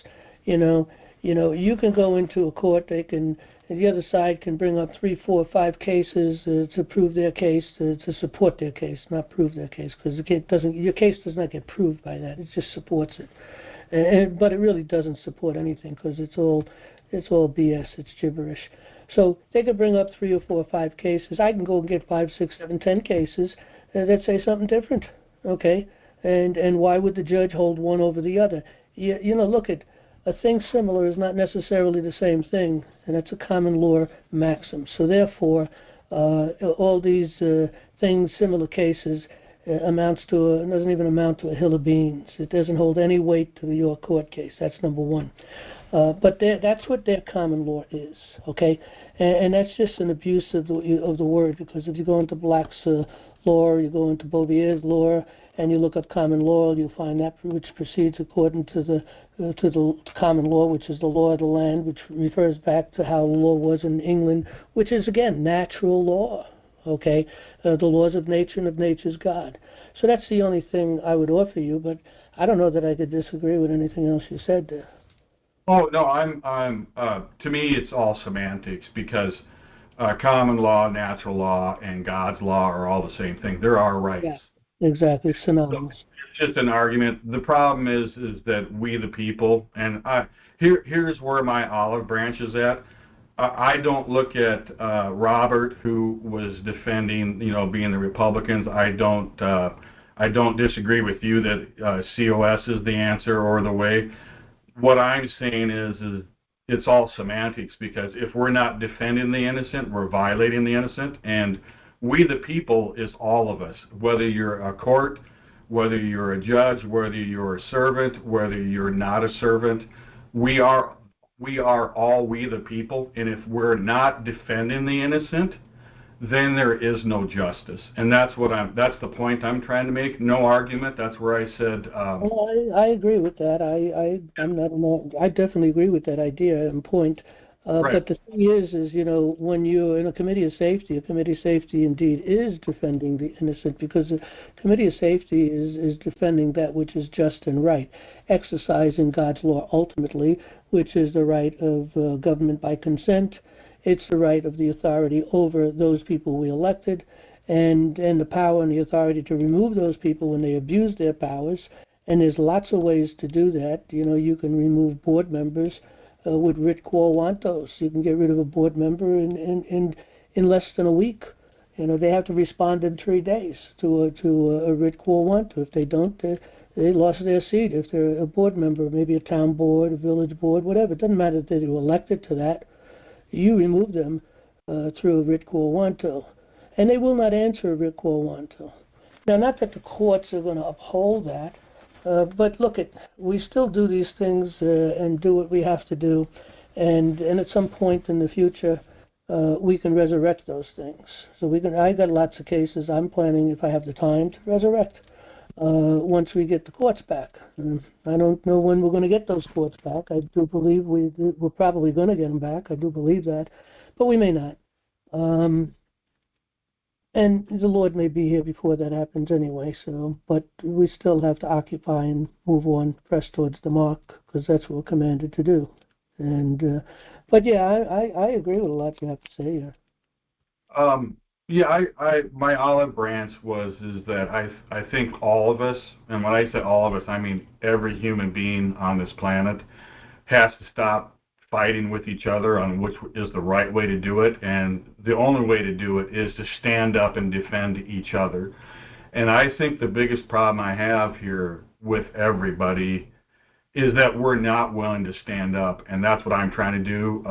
You can go into a court, the other side can bring up 3, 4, 5 cases to prove their case, to support their case, not prove their case, because your case does not get proved by that. It just supports it, but it really doesn't support anything, because it's all BS. It's gibberish. So they could bring up 3 or 4 or 5 cases. I can go and get 5, 6, 7, 10 cases that say something different, okay? And why would the judge hold one over the other? Look at a thing similar is not necessarily the same thing, and that's a common law maxim. So therefore, all these things, similar cases, doesn't even amount to a hill of beans. It doesn't hold any weight to your court case. That's number one. But that's what their common law is, okay? And that's just an abuse of the word, because if you go into Black's law, you go into Bouvier's law, and you look up common law, you'll find that which proceeds according to the common law, which is the law of the land, which refers back to how the law was in England, which is, again, natural law, okay? The laws of nature and of nature's God. So that's the only thing I would offer you, but I don't know that I could disagree with anything else you said there. Oh no, to me it's all semantics, because common law, natural law, and God's law are all the same thing. There are rights. Yeah, exactly, synonymous. So it's just an argument. The problem is that we the people, and here's where my olive branch is at. I don't look at Robert, who was defending, being the Republicans. I don't disagree with you that COS is the answer or the way. What I'm saying is it's all semantics, because if we're not defending the innocent, we're violating the innocent. And we the people is all of us, whether you're a court, whether you're a judge, whether you're a servant, whether you're not a servant. We are all we the people. And if we're not defending the innocent, then there is no justice. And that's the point I'm trying to make. No argument. That's where I said. Well, I agree with that. I definitely agree with that idea and point. Right. But the thing is, when you're in a committee of safety indeed is defending the innocent, because the committee of safety is defending that which is just and right, exercising God's law ultimately, which is the right of government by consent. It's the right of the authority over those people we elected, and the power and the authority to remove those people when they abuse their powers. And there's lots of ways to do that. You can remove board members with writ quo wantos. You can get rid of a board member in less than a week. They have to respond in 3 days to a writ quo wanto. If they don't, they lost their seat. If they're a board member, maybe a town board, a village board, whatever, it doesn't matter if they were elected to that. You remove them through a writ quo wanto. And they will not answer a writ quo wanto. Now, not that the courts are going to uphold that, but look, we still do these things and do what we have to do. And at some point in the future, we can resurrect those things. So I got lots of cases I'm planning, if I have the time, to resurrect once we get the courts back. I don't know when we're going to get those courts back. I do believe we're probably going to get them back. I do believe that, but we may not. And the Lord may be here before that happens anyway. But we still have to occupy and move on, press towards the mark, because that's what we're commanded to do. And but yeah, I agree with a lot you have to say here. Yeah, my olive branch is that I think all of us, and when I say all of us, I mean every human being on this planet, has to stop fighting with each other on which is the right way to do it, and the only way to do it is to stand up and defend each other. And I think the biggest problem I have here with everybody is that we're not willing to stand up, and that's what I'm trying to do.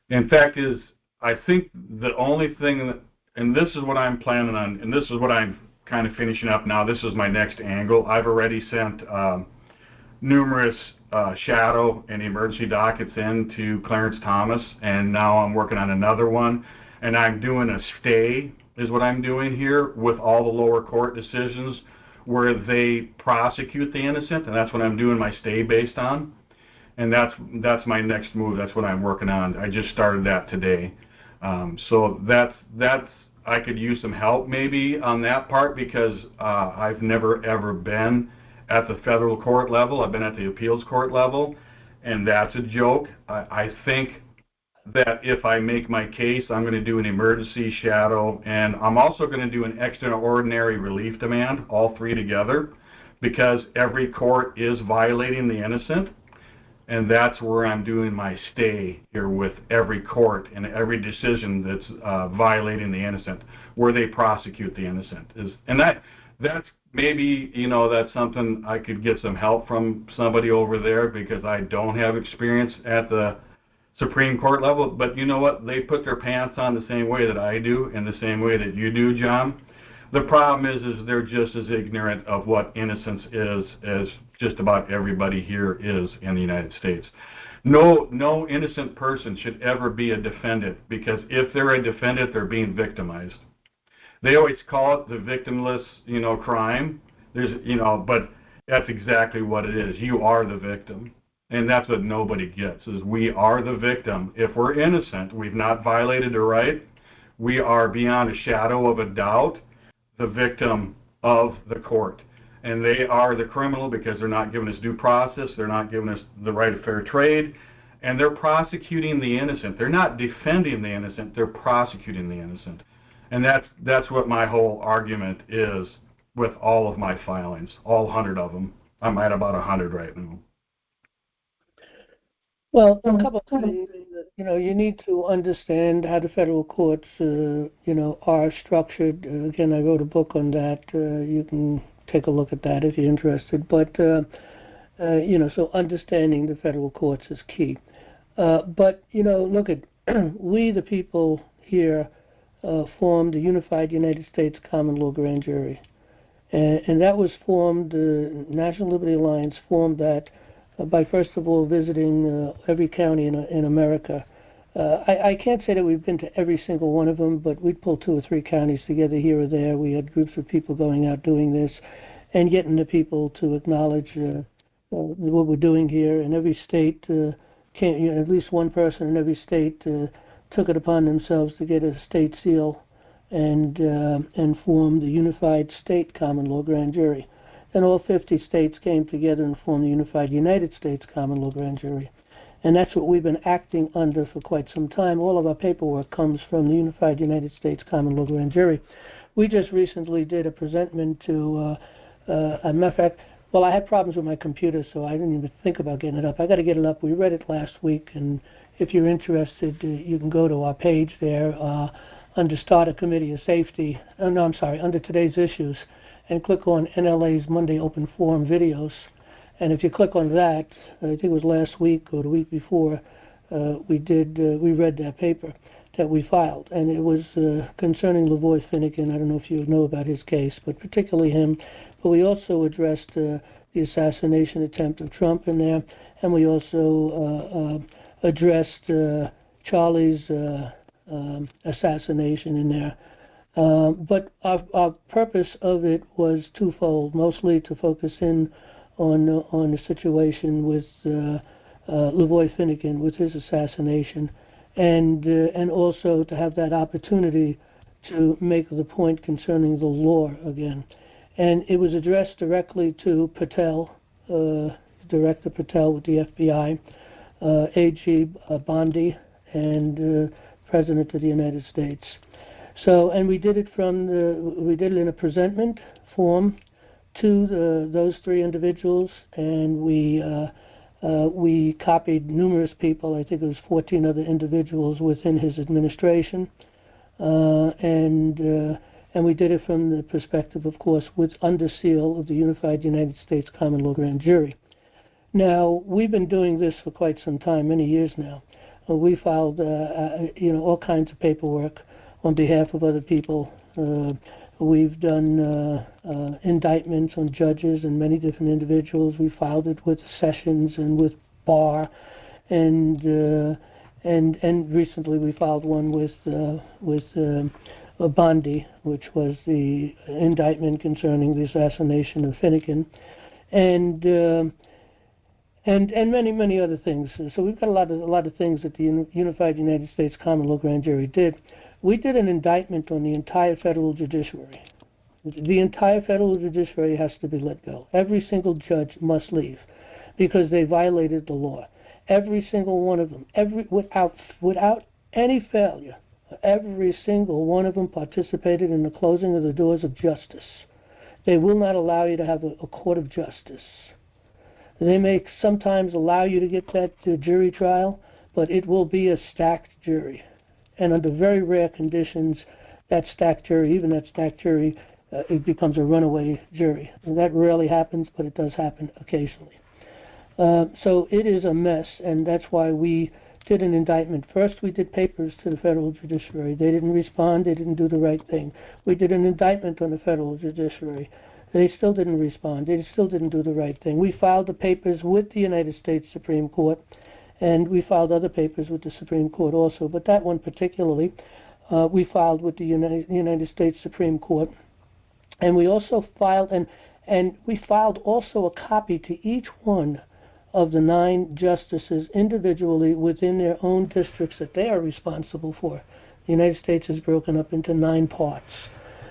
In fact, is I think the only thing that, and this is what I'm planning on, and this is what I'm kind of finishing up now. This is my next angle. I've already sent numerous shadow and emergency dockets in to Clarence Thomas, and now I'm working on another one, and I'm doing a stay is what I'm doing here with all the lower court decisions where they prosecute the innocent, and that's what I'm doing my stay based on. And that's my next move. That's what I'm working on. I just started that today. So that's I could use some help maybe on that part, because I've never ever been at the federal court level. I've been at the appeals court level, and that's a joke. I think that if I make my case, I'm going to do an emergency shadow, and I'm also going to do an extraordinary relief demand, all three together, because every court is violating the innocent. And that's where I'm doing my stay here with every court and every decision that's violating the innocent, where they prosecute the innocent. And that's maybe, that's something I could get some help from somebody over there, because I don't have experience at the Supreme Court level. But you know what? They put their pants on the same way that I do, and the same way that you do, John. The problem is they're just as ignorant of what innocence is as just about everybody here is in the United States. No innocent person should ever be a defendant, because if they're a defendant, they're being victimized. They always call it the victimless, crime. But that's exactly what it is. You are the victim. And that's what nobody gets, is we are the victim. If we're innocent, we've not violated a right, we are beyond a shadow of a doubt the victim of the court. And they are the criminal because they're not giving us due process, they're not giving us the right of fair trade, and they're prosecuting the innocent. They're not defending the innocent, they're prosecuting the innocent. And that's what my whole argument is with all of my filings, all 100 of them. I'm at about 100 right now. Well, a couple of things. You need to understand how the federal courts, are structured. Again, I wrote a book on that. You can take a look at that if you're interested. But, so understanding the federal courts is key. But, look at, we the people here formed the Unified United States Common Law Grand Jury. And that was formed, the National Liberty Alliance formed that by first of all visiting every county in America. I can't say that we've been to every single one of them, but we'd pull 2 or 3 counties together here or there. We had groups of people going out doing this and getting the people to acknowledge what we're doing here. In every state, at least one person in every state took it upon themselves to get a state seal and form the Unified State Common Law Grand Jury. And all 50 states came together and formed the Unified United States Common Law Grand Jury. And that's what we've been acting under for quite some time. All of our paperwork comes from the Unified United States Common Law Grand Jury. We just recently did a presentment to, a matter of fact, well, I had problems with my computer, so I didn't even think about getting it up. I got to get it up. We read it last week, and if you're interested, you can go to our page there under Start a Committee of Safety. Under Today's Issues, and click on NLA's Monday Open Forum videos. And if you click on that, I think it was last week or the week before, we read that paper that we filed. And it was concerning Lavoy Finnegan. I don't know if you know about his case, but particularly him. But we also addressed the assassination attempt of Trump in there. And we also addressed Charlie's assassination in there. But our purpose of it was twofold, mostly to focus in on the situation with Lavoy Finnegan, with his assassination, and also to have that opportunity to make the point concerning the law again. And it was addressed directly to Patel, Director Patel with the FBI, A.G. Bondi, and President of the United States. So, and we did it in a presentment form to those three individuals, and we copied numerous people. I think it was 14 other individuals within his administration, and we did it from the perspective, of course, with under seal of the Unified United States Common Law Grand Jury. Now, we've been doing this for quite some time, many years now. We filed, all kinds of paperwork on behalf of other people. We've done indictments on judges and many different individuals. We filed it with Sessions and with Barr, and recently we filed one with Bondi, which was the indictment concerning the assassination of Finnegan, and many other things. So we've got a lot of things that the Unified United States Common Law Grand Jury did. We did an indictment on the entire federal judiciary. The entire federal judiciary has to be let go. Every single judge must leave because they violated the law. Every single one of them, without any failure, every single one of them participated in the closing of the doors of justice. They will not allow you to have a court of justice. They may sometimes allow you to get that jury trial, but it will be a stacked jury. And under very rare conditions, that stacked jury, it becomes a runaway jury. And that rarely happens, but it does happen occasionally. So it is a mess, and that's why we did an indictment. First, we did papers to the federal judiciary. They didn't respond. They didn't do the right thing. We did an indictment on the federal judiciary. They still didn't respond. They still didn't do the right thing. We filed the papers with the United States Supreme Court, and we filed other papers with the Supreme Court also. But that one particularly, we filed with the United States Supreme Court. And we also filed, and we filed also a copy to each one of the 9 justices individually within their own districts that they are responsible for. The United States is broken up into 9 parts.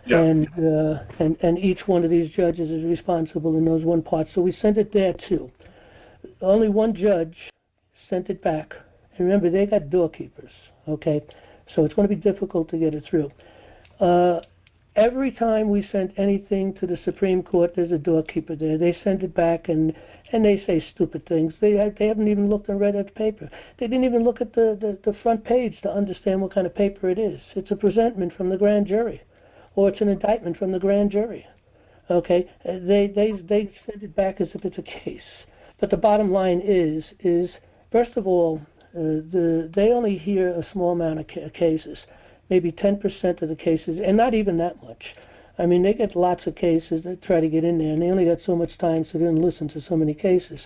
Yeah. And each one of these judges is responsible in those one part. So we sent it there too. Only one judge sent it back. And remember, they got doorkeepers, okay? So it's going to be difficult to get it through. Every time we sent anything to the Supreme Court, there's a doorkeeper there. They send it back, and they say stupid things. They haven't even looked and read at the paper. They didn't even look at the front page to understand what kind of paper it is. It's a presentment from the grand jury, or it's an indictment from the grand jury. Okay? They send it back as if it's a case. But the bottom line is first of all, they only hear a small amount of cases, maybe 10% of the cases, and not even that much. I mean, they get lots of cases that try to get in there, and they only got so much time, so they don't listen to so many cases.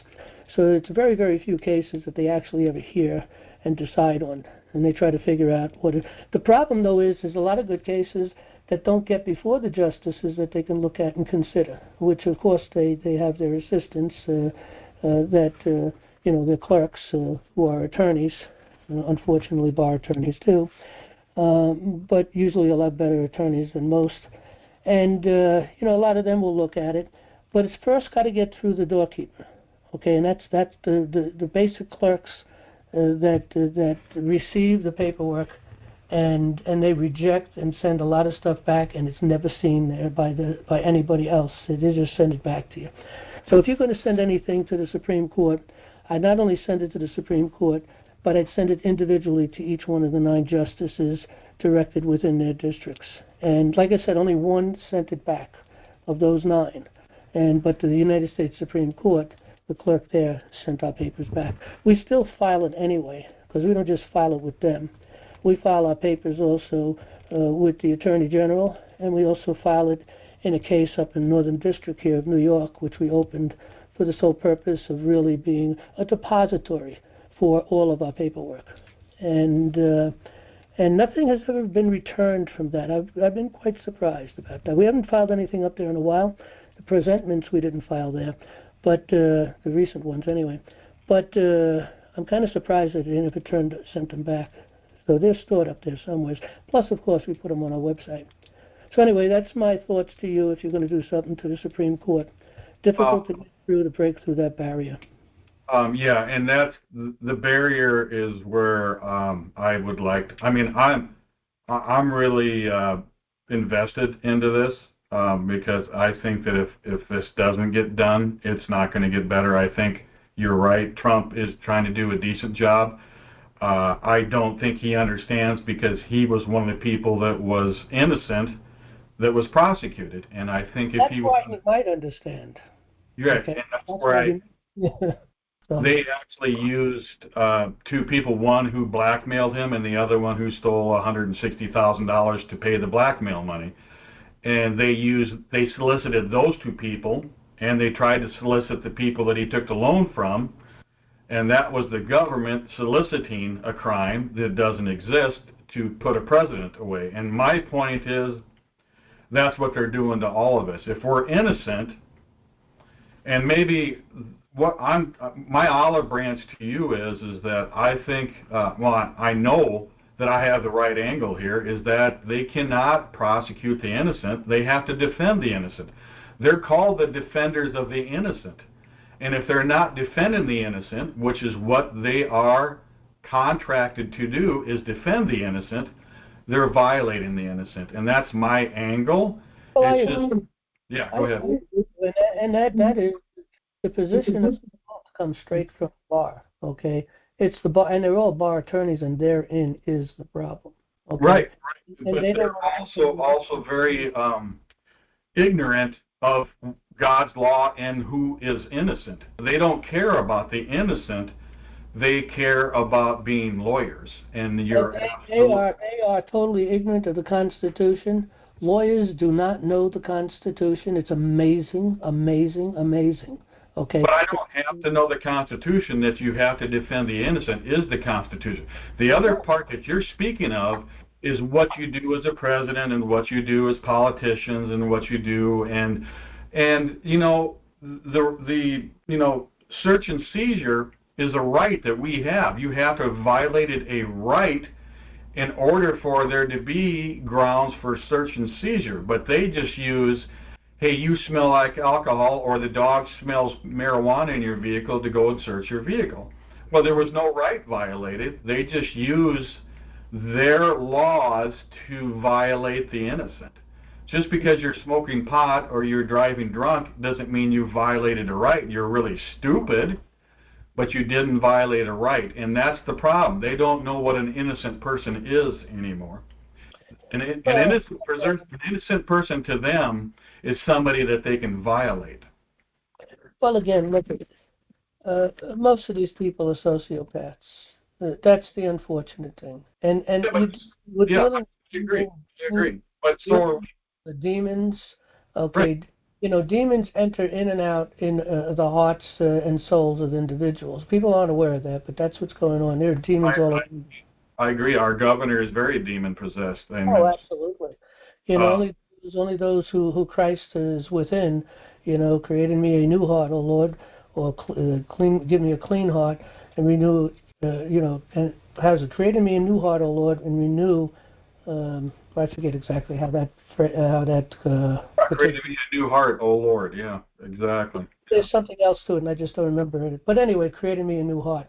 So it's very, very few cases that they actually ever hear and decide on, and they try to figure out what it... The problem, though, is there's a lot of good cases that don't get before the justices that they can look at and consider, which, of course, they have their assistants, their clerks who are attorneys, unfortunately bar attorneys too, but usually a lot better attorneys than most. And, a lot of them will look at it, but it's first got to get through the doorkeeper, okay? And that's the basic clerks that receive the paperwork, and they reject and send a lot of stuff back, and it's never seen there by anybody else. They just send it back to you. So if you're going to send anything to the Supreme Court, I'd not only send it to the Supreme Court, but I'd send it individually to each one of the 9 justices directed within their districts. And like I said, only one sent it back of those 9. But to the United States Supreme Court, the clerk there sent our papers back. We still file it anyway, because we don't just file it with them. We file our papers also with the Attorney General, and we also file it in a case up in Northern District here of New York, which we opened for the sole purpose of really being a depository for all of our paperwork. And nothing has ever been returned from that. I've been quite surprised about that. We haven't filed anything up there in a while. The presentments we didn't file there, but the recent ones anyway. But I'm kind of surprised that they never sent them back. So they're stored up there somewhere. Plus, of course, we put them on our website. So anyway, that's my thoughts to you if you're going to do something to the Supreme Court. Difficult to get through, to break through that barrier. Yeah, and that's the barrier is where I would like to, I'm really invested into this because I think that if this doesn't get done, it's not going to get better. I think you're right. Trump is trying to do a decent job. I don't think he understands because he was one of the people that was innocent that was prosecuted. And I think if That's he why was... he might understand. Right, Okay. and that's That's where why he, yeah. So, they actually used two people, one who blackmailed him and the other one who stole $160,000 to pay the blackmail money. And they solicited those two people, and they tried to solicit the people that he took the loan from, and that was the government soliciting a crime that doesn't exist to put a president away. And my point is, that's what they're doing to all of us. If we're innocent, and maybe my olive branch to you is that I think, I know that I have the right angle here, is that they cannot prosecute the innocent. They have to defend the innocent. They're called the defenders of the innocent. And if they're not defending the innocent, which is what they are contracted to do, is defend the innocent, they're violating the innocent. And that's my angle. well, Yeah, go ahead. and that is the position of the law comes straight from the bar. Okay, it's the bar, and they're all bar attorneys, and therein is the problem. Okay? Right. And But they they're also very ignorant of God's law and who is innocent. They don't care about the innocent. They care about being lawyers. And they are totally ignorant of the Constitution. Lawyers do not know the Constitution. It's amazing, amazing, amazing. Okay. But I don't have to know the Constitution. That you have to defend the innocent is the Constitution. The other part that you're speaking of is what you do as a president and what you do as politicians and what you do and the search and seizure is a right that we have. You have to have violated a right in order for there to be grounds for search and seizure. But they just use, hey, you smell like alcohol, or the dog smells marijuana in your vehicle, to go and search your vehicle. Well, there was no right violated. They just use their laws to violate the innocent. Just because you're smoking pot or you're driving drunk doesn't mean you violated a right. You're really stupid, but you didn't violate a right. And that's the problem. They don't know what an innocent person is anymore. An innocent person to them is somebody that they can violate. Well, again, look at it. Most of these people are sociopaths. That's the unfortunate thing. And I agree. But so the demons, okay, right. Demons enter in and out in the hearts and souls of individuals. People aren't aware of that, but that's what's going on. There are demons all over. I agree. Our governor is very demon-possessed. Oh, absolutely. Only those who Christ is within, created me a new heart, O Lord, or give me a clean heart, and renew, and has it created me a new heart, O Lord, and renew. I forget exactly how that. Created me a new heart, O Lord. Yeah, exactly. There's something else to it, and I just don't remember it. But anyway, created me a new heart,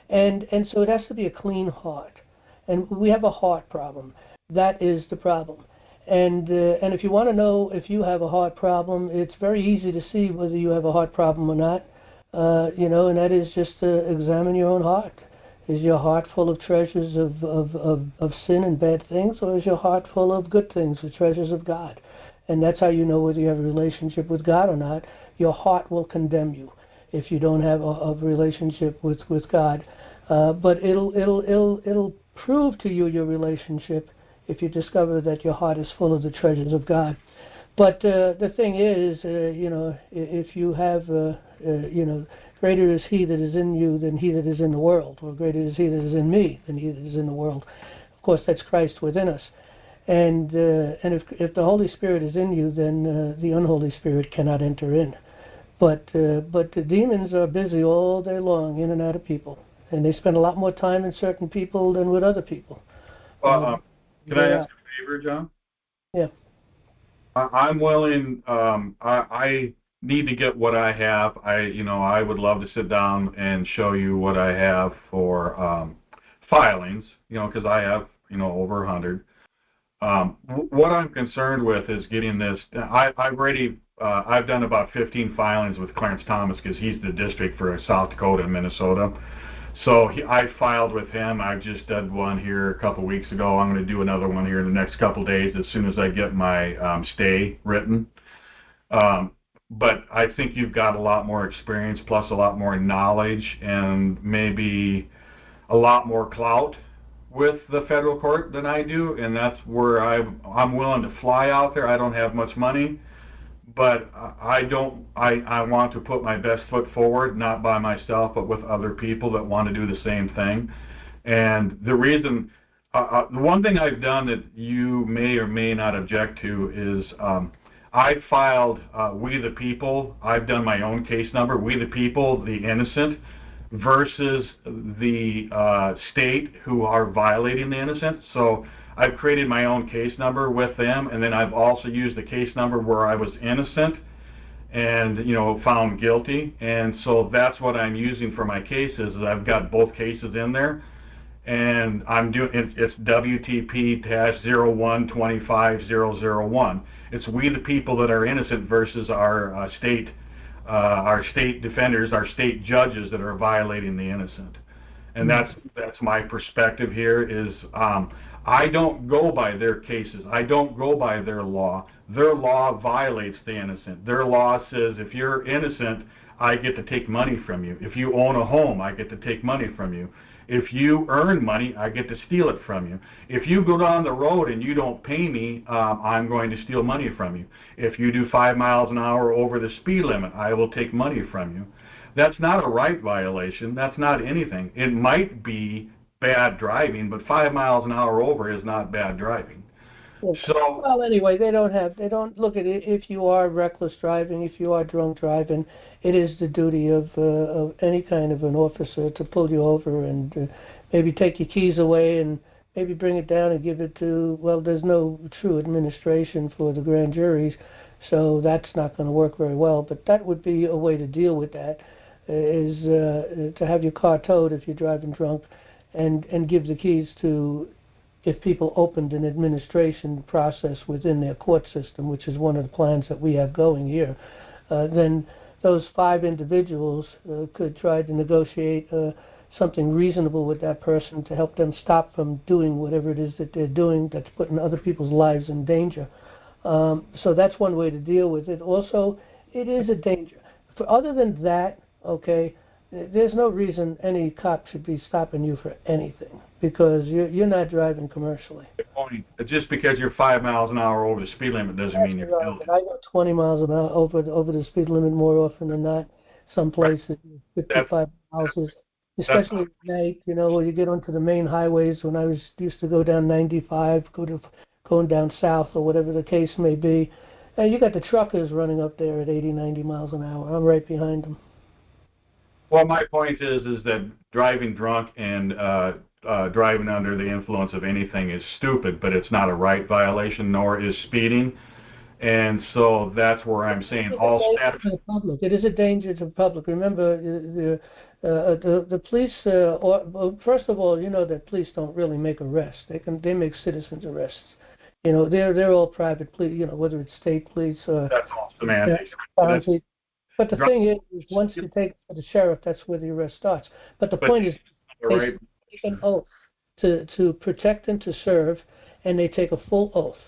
and so it has to be a clean heart, and we have a heart problem. That is the problem. And if you want to know if you have a heart problem, it's very easy to see whether you have a heart problem or not. And that is just to examine your own heart. Is your heart full of treasures of sin and bad things, or is your heart full of good things, the treasures of God? And that's how you know whether you have a relationship with God or not. Your heart will condemn you if you don't have a relationship with God. But it'll prove to you your relationship if you discover that your heart is full of the treasures of God. But the thing is, if you have, greater is he that is in you than he that is in the world, or greater is he that is in me than he that is in the world. Of course, that's Christ within us. And if the Holy Spirit is in you, then the unholy spirit cannot enter in. But the demons are busy all day long, in and out of people, and they spend a lot more time in certain people than with other people. Can I ask a favor, John? Yeah. I'm willing. I need to get what I have. I would love to sit down and show you what I have for filings. Because I have over 100. What I'm concerned with is getting this. I've done about 15 filings with Clarence Thomas because he's the district for South Dakota and Minnesota. So I filed with him. I just did one here a couple weeks ago. I'm going to do another one here in the next couple days as soon as I get my stay written. But I think you've got a lot more experience, plus a lot more knowledge, and maybe a lot more clout with the federal court than I do, and that's where I'm willing to fly out there. I don't have much money, but I want to put my best foot forward, not by myself, but with other people that want to do the same thing. And the reason, the one thing I've done that you may or may not object to is I filed We the People. I've done my own case number, We the People, the innocent, versus the state who are violating the innocent. So I've created my own case number with them, and then I've also used the case number where I was innocent and, you know, found guilty. And so that's what I'm using for my cases. Is I've got both cases in there, and I'm doing it's WTP-0125001. It's We the People that are innocent versus our state defenders, our state judges that are violating the innocent. And that's my perspective here is I don't go by their cases. I don't go by their law. Their law violates the innocent. Their law says if you're innocent, I get to take money from you. If you own a home, I get to take money from you. If you earn money, I get to steal it from you. If you go down the road and you don't pay me, I'm going to steal money from you. If you do 5 miles an hour over the speed limit, I will take money from you. That's not a right violation. That's not anything. It might be bad driving, but 5 miles an hour over is not bad driving. So, well, anyway, they don't look at it. If you are reckless driving, if you are drunk driving, it is the duty of any kind of an officer to pull you over and maybe take your keys away and maybe bring it down and give it to, well, there's no true administration for the grand juries, so that's not going to work very well. But that would be a way to deal with that, is to have your car towed if you're driving drunk and give the keys to, if people opened an administration process within their court system, which is one of the plans that we have going here, then those 5 individuals could try to negotiate something reasonable with that person to help them stop from doing whatever it is that they're doing that's putting other people's lives in danger. So that's one way to deal with it. Also, it is a danger. Other than that, okay, there's no reason any cop should be stopping you for anything because you're not driving commercially. Just because you're 5 miles an hour over the speed limit doesn't mean you're guilty. I go 20 miles an hour over the speed limit more often than not. Some places, 55 miles, especially at night. You know, when you get onto the main highways. When I used to go down 95, going down south or whatever the case may be, and you got the truckers running up there at 80, 90 miles an hour. I'm right behind them. Well, my point is that driving drunk and driving under the influence of anything is stupid, but it's not a right violation, nor is speeding. And so that's where I'm saying all status. It is a danger to the public. Remember, the police. First of all, you know that police don't really make arrests. They make citizens arrests. You know, they're all private police. You know, whether it's state police or that's all semantics. But the thing is once you take it to the sheriff, that's where the arrest starts. But the point is, they take an oath to protect and to serve, and they take a full oath.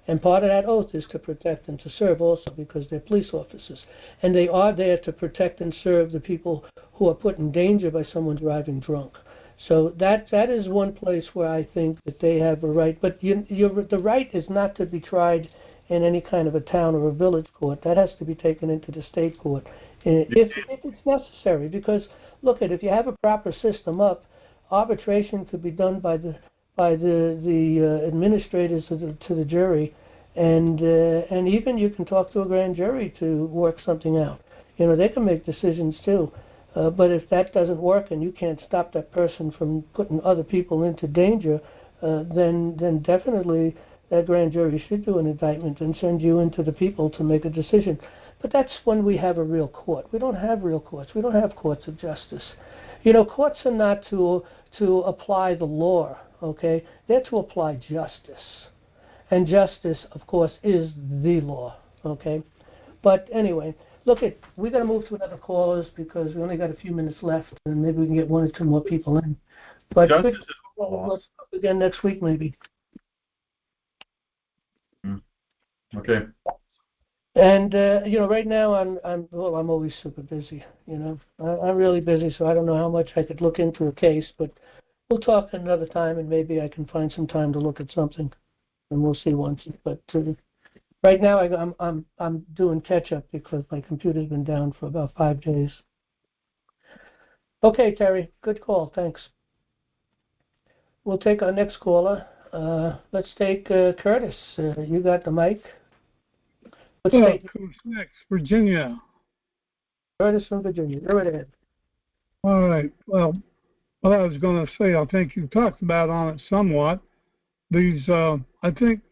And part of that oath is to protect and to serve also because they're police officers. And they are there to protect and serve the people who are put in danger by someone driving drunk. So that is one place where I think that they have a right. But the right is not to be tried in any kind of a town or a village court. That has to be taken into the state court if it's necessary. Because look, if you have a proper system up, arbitration could be done by the administrators to the jury, and even you can talk to a grand jury to work something out. You know, they can make decisions too. But if that doesn't work and you can't stop that person from putting other people into danger, then definitely that grand jury should do an indictment and send you into the people to make a decision. But that's when we have a real court. We don't have real courts. We don't have courts of justice. You know, courts are not to apply the law, okay? They're to apply justice. And justice, of course, is the law, okay? But anyway, we got to move to another callers because we only got a few minutes left, and maybe we can get one or two more people in. But Justice is we'll talk again next week, maybe. okay. And right now I'm always super busy. I'm really busy, so I don't know how much I could look into a case, but we'll talk another time, and maybe I can find some time to look at something, and we'll see once. But right now I'm doing catch up because my computer's been down for about 5 days. Okay, Terry, good call. Thanks. We'll take our next caller. Let's take Curtis. You got the mic. What state? Who's next? Virginia. Curtis from Virginia. Go right ahead. All right. Well, what I was going to say, I think you talked about on it somewhat. These, I think,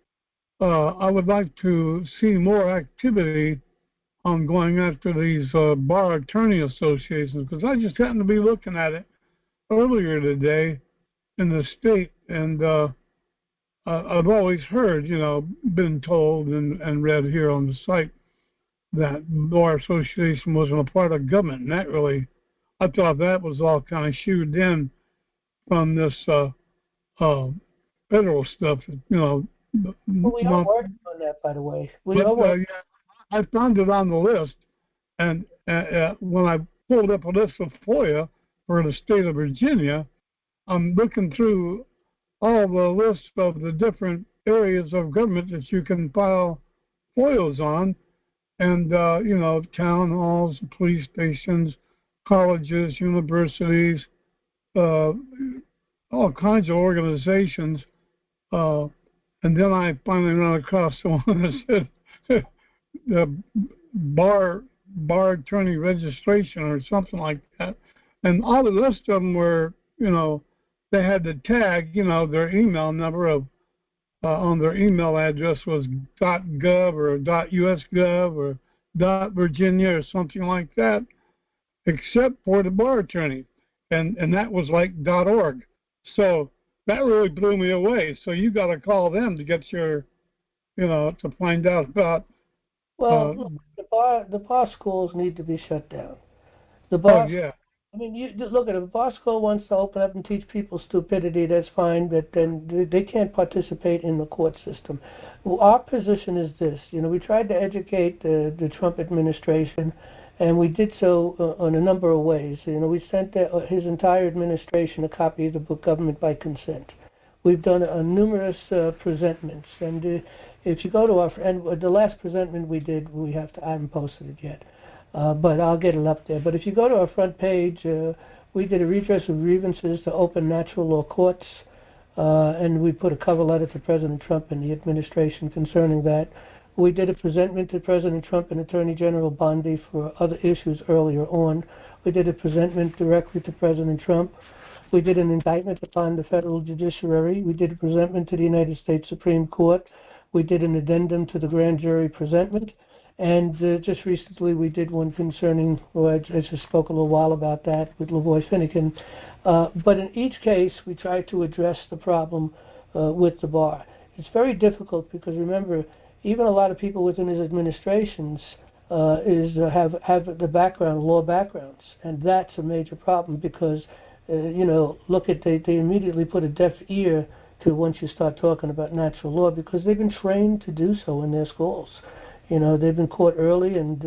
I would like to see more activity on going after these bar attorney associations, because I just happened to be looking at it earlier today in the state, and I've always heard, been told and read here on the site that bar association wasn't a part of government, and that really, I thought that was all kind of shooed in from this federal stuff, Well, we are working on that, by the way. Yeah, I found it on the list, and when I pulled up a list of FOIA for the state of Virginia, I'm looking through all the lists of the different areas of government that you can file FOIAs on, and town halls, police stations, colleges, universities, all kinds of organizations. And then I finally ran across the one that said the bar attorney registration or something like that. And all the rest of them were, they had the tag, their email number of on their email address was .gov or .usgov or .virginia or something like that, except for the bar attorney. And that was like .org. So that really blew me away. So you got to call them to get your, to find out about. Well, look, the bar schools need to be shut down. The bar, yeah. I mean, you look at it. If a bar school wants to open up and teach people stupidity, that's fine, but then they can't participate in the court system. Well, our position is this. We tried to educate the Trump administration, and we did so in a number of ways. We sent his entire administration a copy of the book Government by Consent. We've done numerous presentments, and if you go to and the last presentment we did, I haven't posted it yet, but I'll get it up there. But if you go to our front page, we did a redress of grievances to open natural law courts, and we put a cover letter to President Trump and the administration concerning that. We did a presentment to President Trump and Attorney General Bondi for other issues earlier on. We did a presentment directly to President Trump. We did an indictment upon the federal judiciary. We did a presentment to the United States Supreme Court. We did an addendum to the grand jury presentment. And just recently we did one concerning, I just spoke a little while about that with LaVoy Finnegan. But in each case, we tried to address the problem with the bar. It's very difficult because, remember, even a lot of people within his administrations have the law backgrounds. And that's a major problem because they immediately put a deaf ear to once you start talking about natural law because they've been trained to do so in their schools. They've been caught early and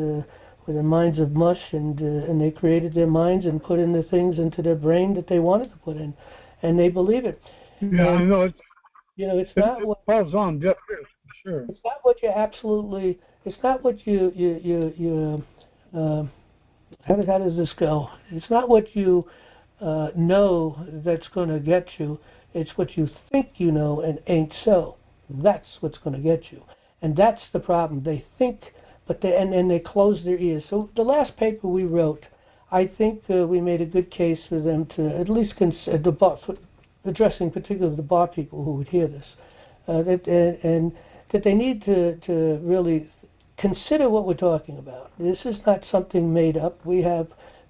with their minds of mush, and they created their minds and put in the things into their brain that they wanted to put in, and they believe it. Yeah, I know. It's not what falls on deaf ears, for sure. It's not what you absolutely. It's not what you how does this go? It's not what you know that's going to get you. It's what you think you know and ain't so. That's what's going to get you. And that's the problem. They think, but they close their ears. So the last paper we wrote, I think we made a good case for them to at least addressing particularly the bar people who would hear this, that they need to really consider what we're talking about. This is not something made up. We have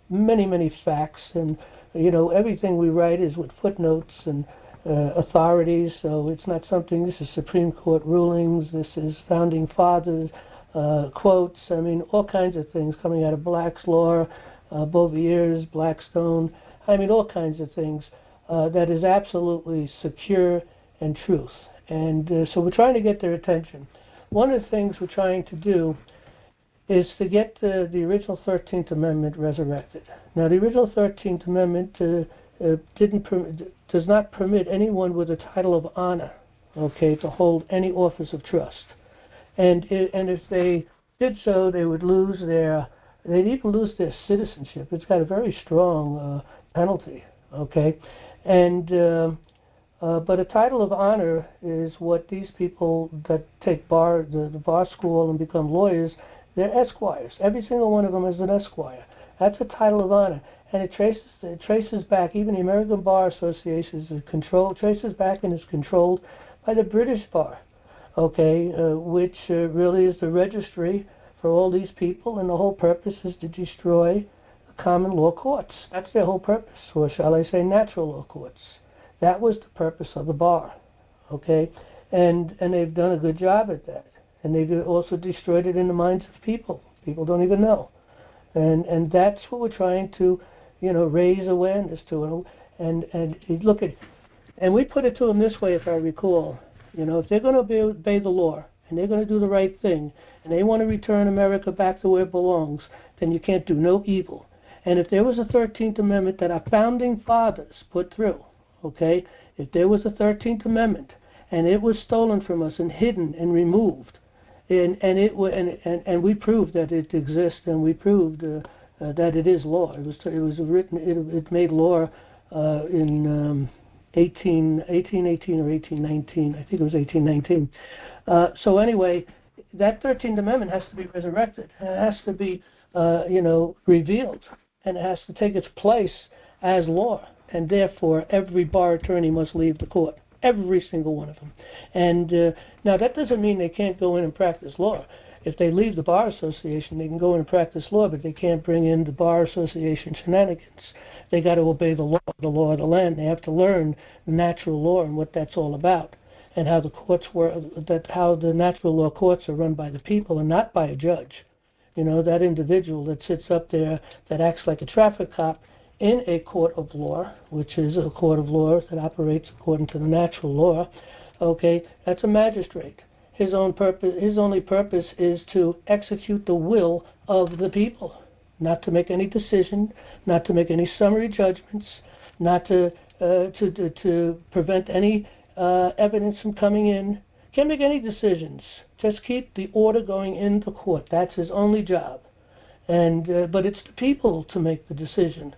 many facts, and everything we write is with footnotes, and authorities. So it's not something, this is Supreme Court rulings, this is Founding Fathers quotes, I mean, all kinds of things coming out of Black's Law, Bouvier's, Blackstone, I mean, all kinds of things that is absolutely secure and truth. And so we're trying to get their attention. One of the things we're trying to do is to get the original 13th Amendment resurrected. Now, the original 13th Amendment does not permit anyone with a title of honor, okay, to hold any office of trust. And if they did so, they would lose they'd even lose their citizenship. It's got a very strong penalty, okay? And but a title of honor is what these people that take the bar school and become lawyers, they're esquires. Every single one of them is an esquire. That's a title of honor. And it traces back, even the American Bar Association traces back and is controlled by the British Bar, okay, which really is the registry for all these people, and the whole purpose is to destroy the common law courts. That's their whole purpose, or shall I say natural law courts. That was the purpose of the bar, okay? And they've done a good job at that. And they've also destroyed it in the minds of people. People don't even know. And that's what we're trying to, raise awareness to. And look at, and we put it to them this way, if I recall. If they're going to obey the law, and they're going to do the right thing, and they want to return America back to where it belongs, then you can't do no evil. And if there was a 13th Amendment that our founding fathers put through, okay, if there was a 13th Amendment, and it was stolen from us and hidden and removed, and we proved that it exists, and we proved that it is law. It was written. It made law in 1818 or 1819. I think it was 1819. So anyway, that 13th Amendment has to be resurrected. It has to be, revealed, and it has to take its place as law. And therefore, every bar attorney must leave the court. Every single one of them. And now that doesn't mean they can't go in and practice law. If they leave the Bar Association, they can go in and practice law, but they can't bring in the Bar Association shenanigans. They got to obey the law of the land. They have to learn natural law and what that's all about, and how the courts how the natural law courts are run by the people and not by a judge. That individual that sits up there that acts like a traffic cop in a court of law, which is a court of law that operates according to the natural law, okay, that's a magistrate. His only purpose is to execute the will of the people, not to make any decision, not to make any summary judgments, not to prevent any evidence from coming in. Can't make any decisions. Just keep the order going in the court. That's his only job. And but it's the people to make the decision.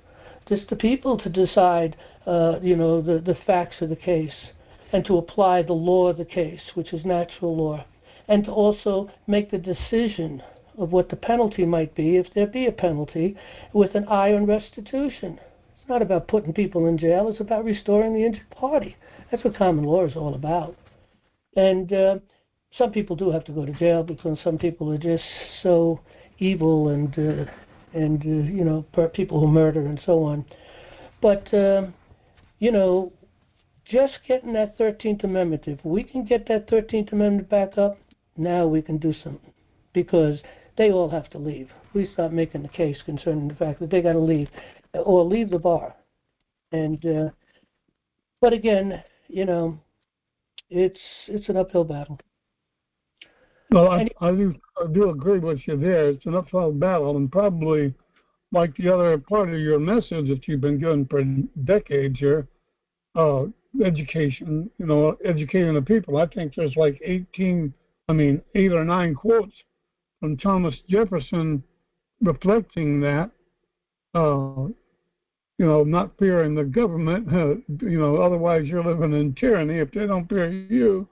It's the people to decide, the facts of the case, and to apply the law of the case, which is natural law, and to also make the decision of what the penalty might be, if there be a penalty, with an eye on restitution. It's not about putting people in jail. It's about restoring the injured party. That's what common law is all about. And some people do have to go to jail because some people are just so evil and people who murder and so on. But, just getting that 13th Amendment, if we can get that 13th Amendment back up, now we can do something. Because they all have to leave. We start making the case concerning the fact that they got to leave, or leave the bar. And, but again, it's an uphill battle. Well, I do agree with you there. It's an uphill battle, and probably like the other part of your message that you've been giving for decades here, education, educating the people. I think there's like 8 or 9 quotes from Thomas Jefferson reflecting that, not fearing the government, otherwise you're living in tyranny if they don't fear you.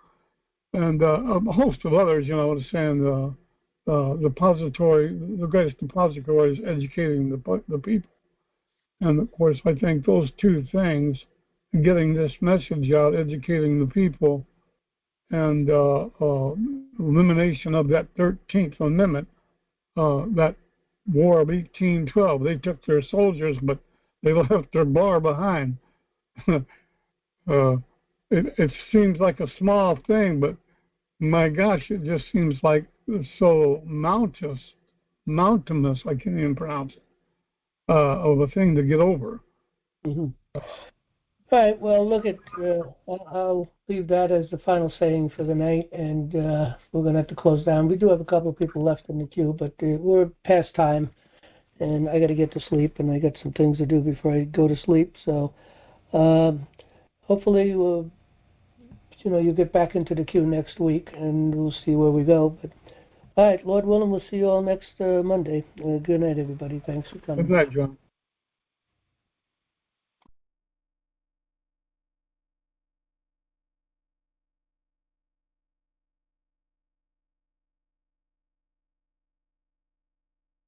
And a host of others, saying the greatest depository is educating the people. And of course, I think those two things, getting this message out, educating the people, and elimination of that 13th Amendment, that War of 1812, they took their soldiers, but they left their bar behind. it seems like a small thing, but my gosh, it just seems like so mountainous, I can't even pronounce it, of a thing to get over. Mm-hmm. All right, well, look at, I'll leave that as the final saying for the night, and we're going to have to close down. We do have a couple of people left in the queue, but we're past time, and I got to get to sleep, and I got some things to do before I go to sleep. So hopefully, you get back into the queue next week, and we'll see where we go. But all right, Lord willing, we'll see you all next Monday. Good night, everybody. Thanks for coming. Good night, John.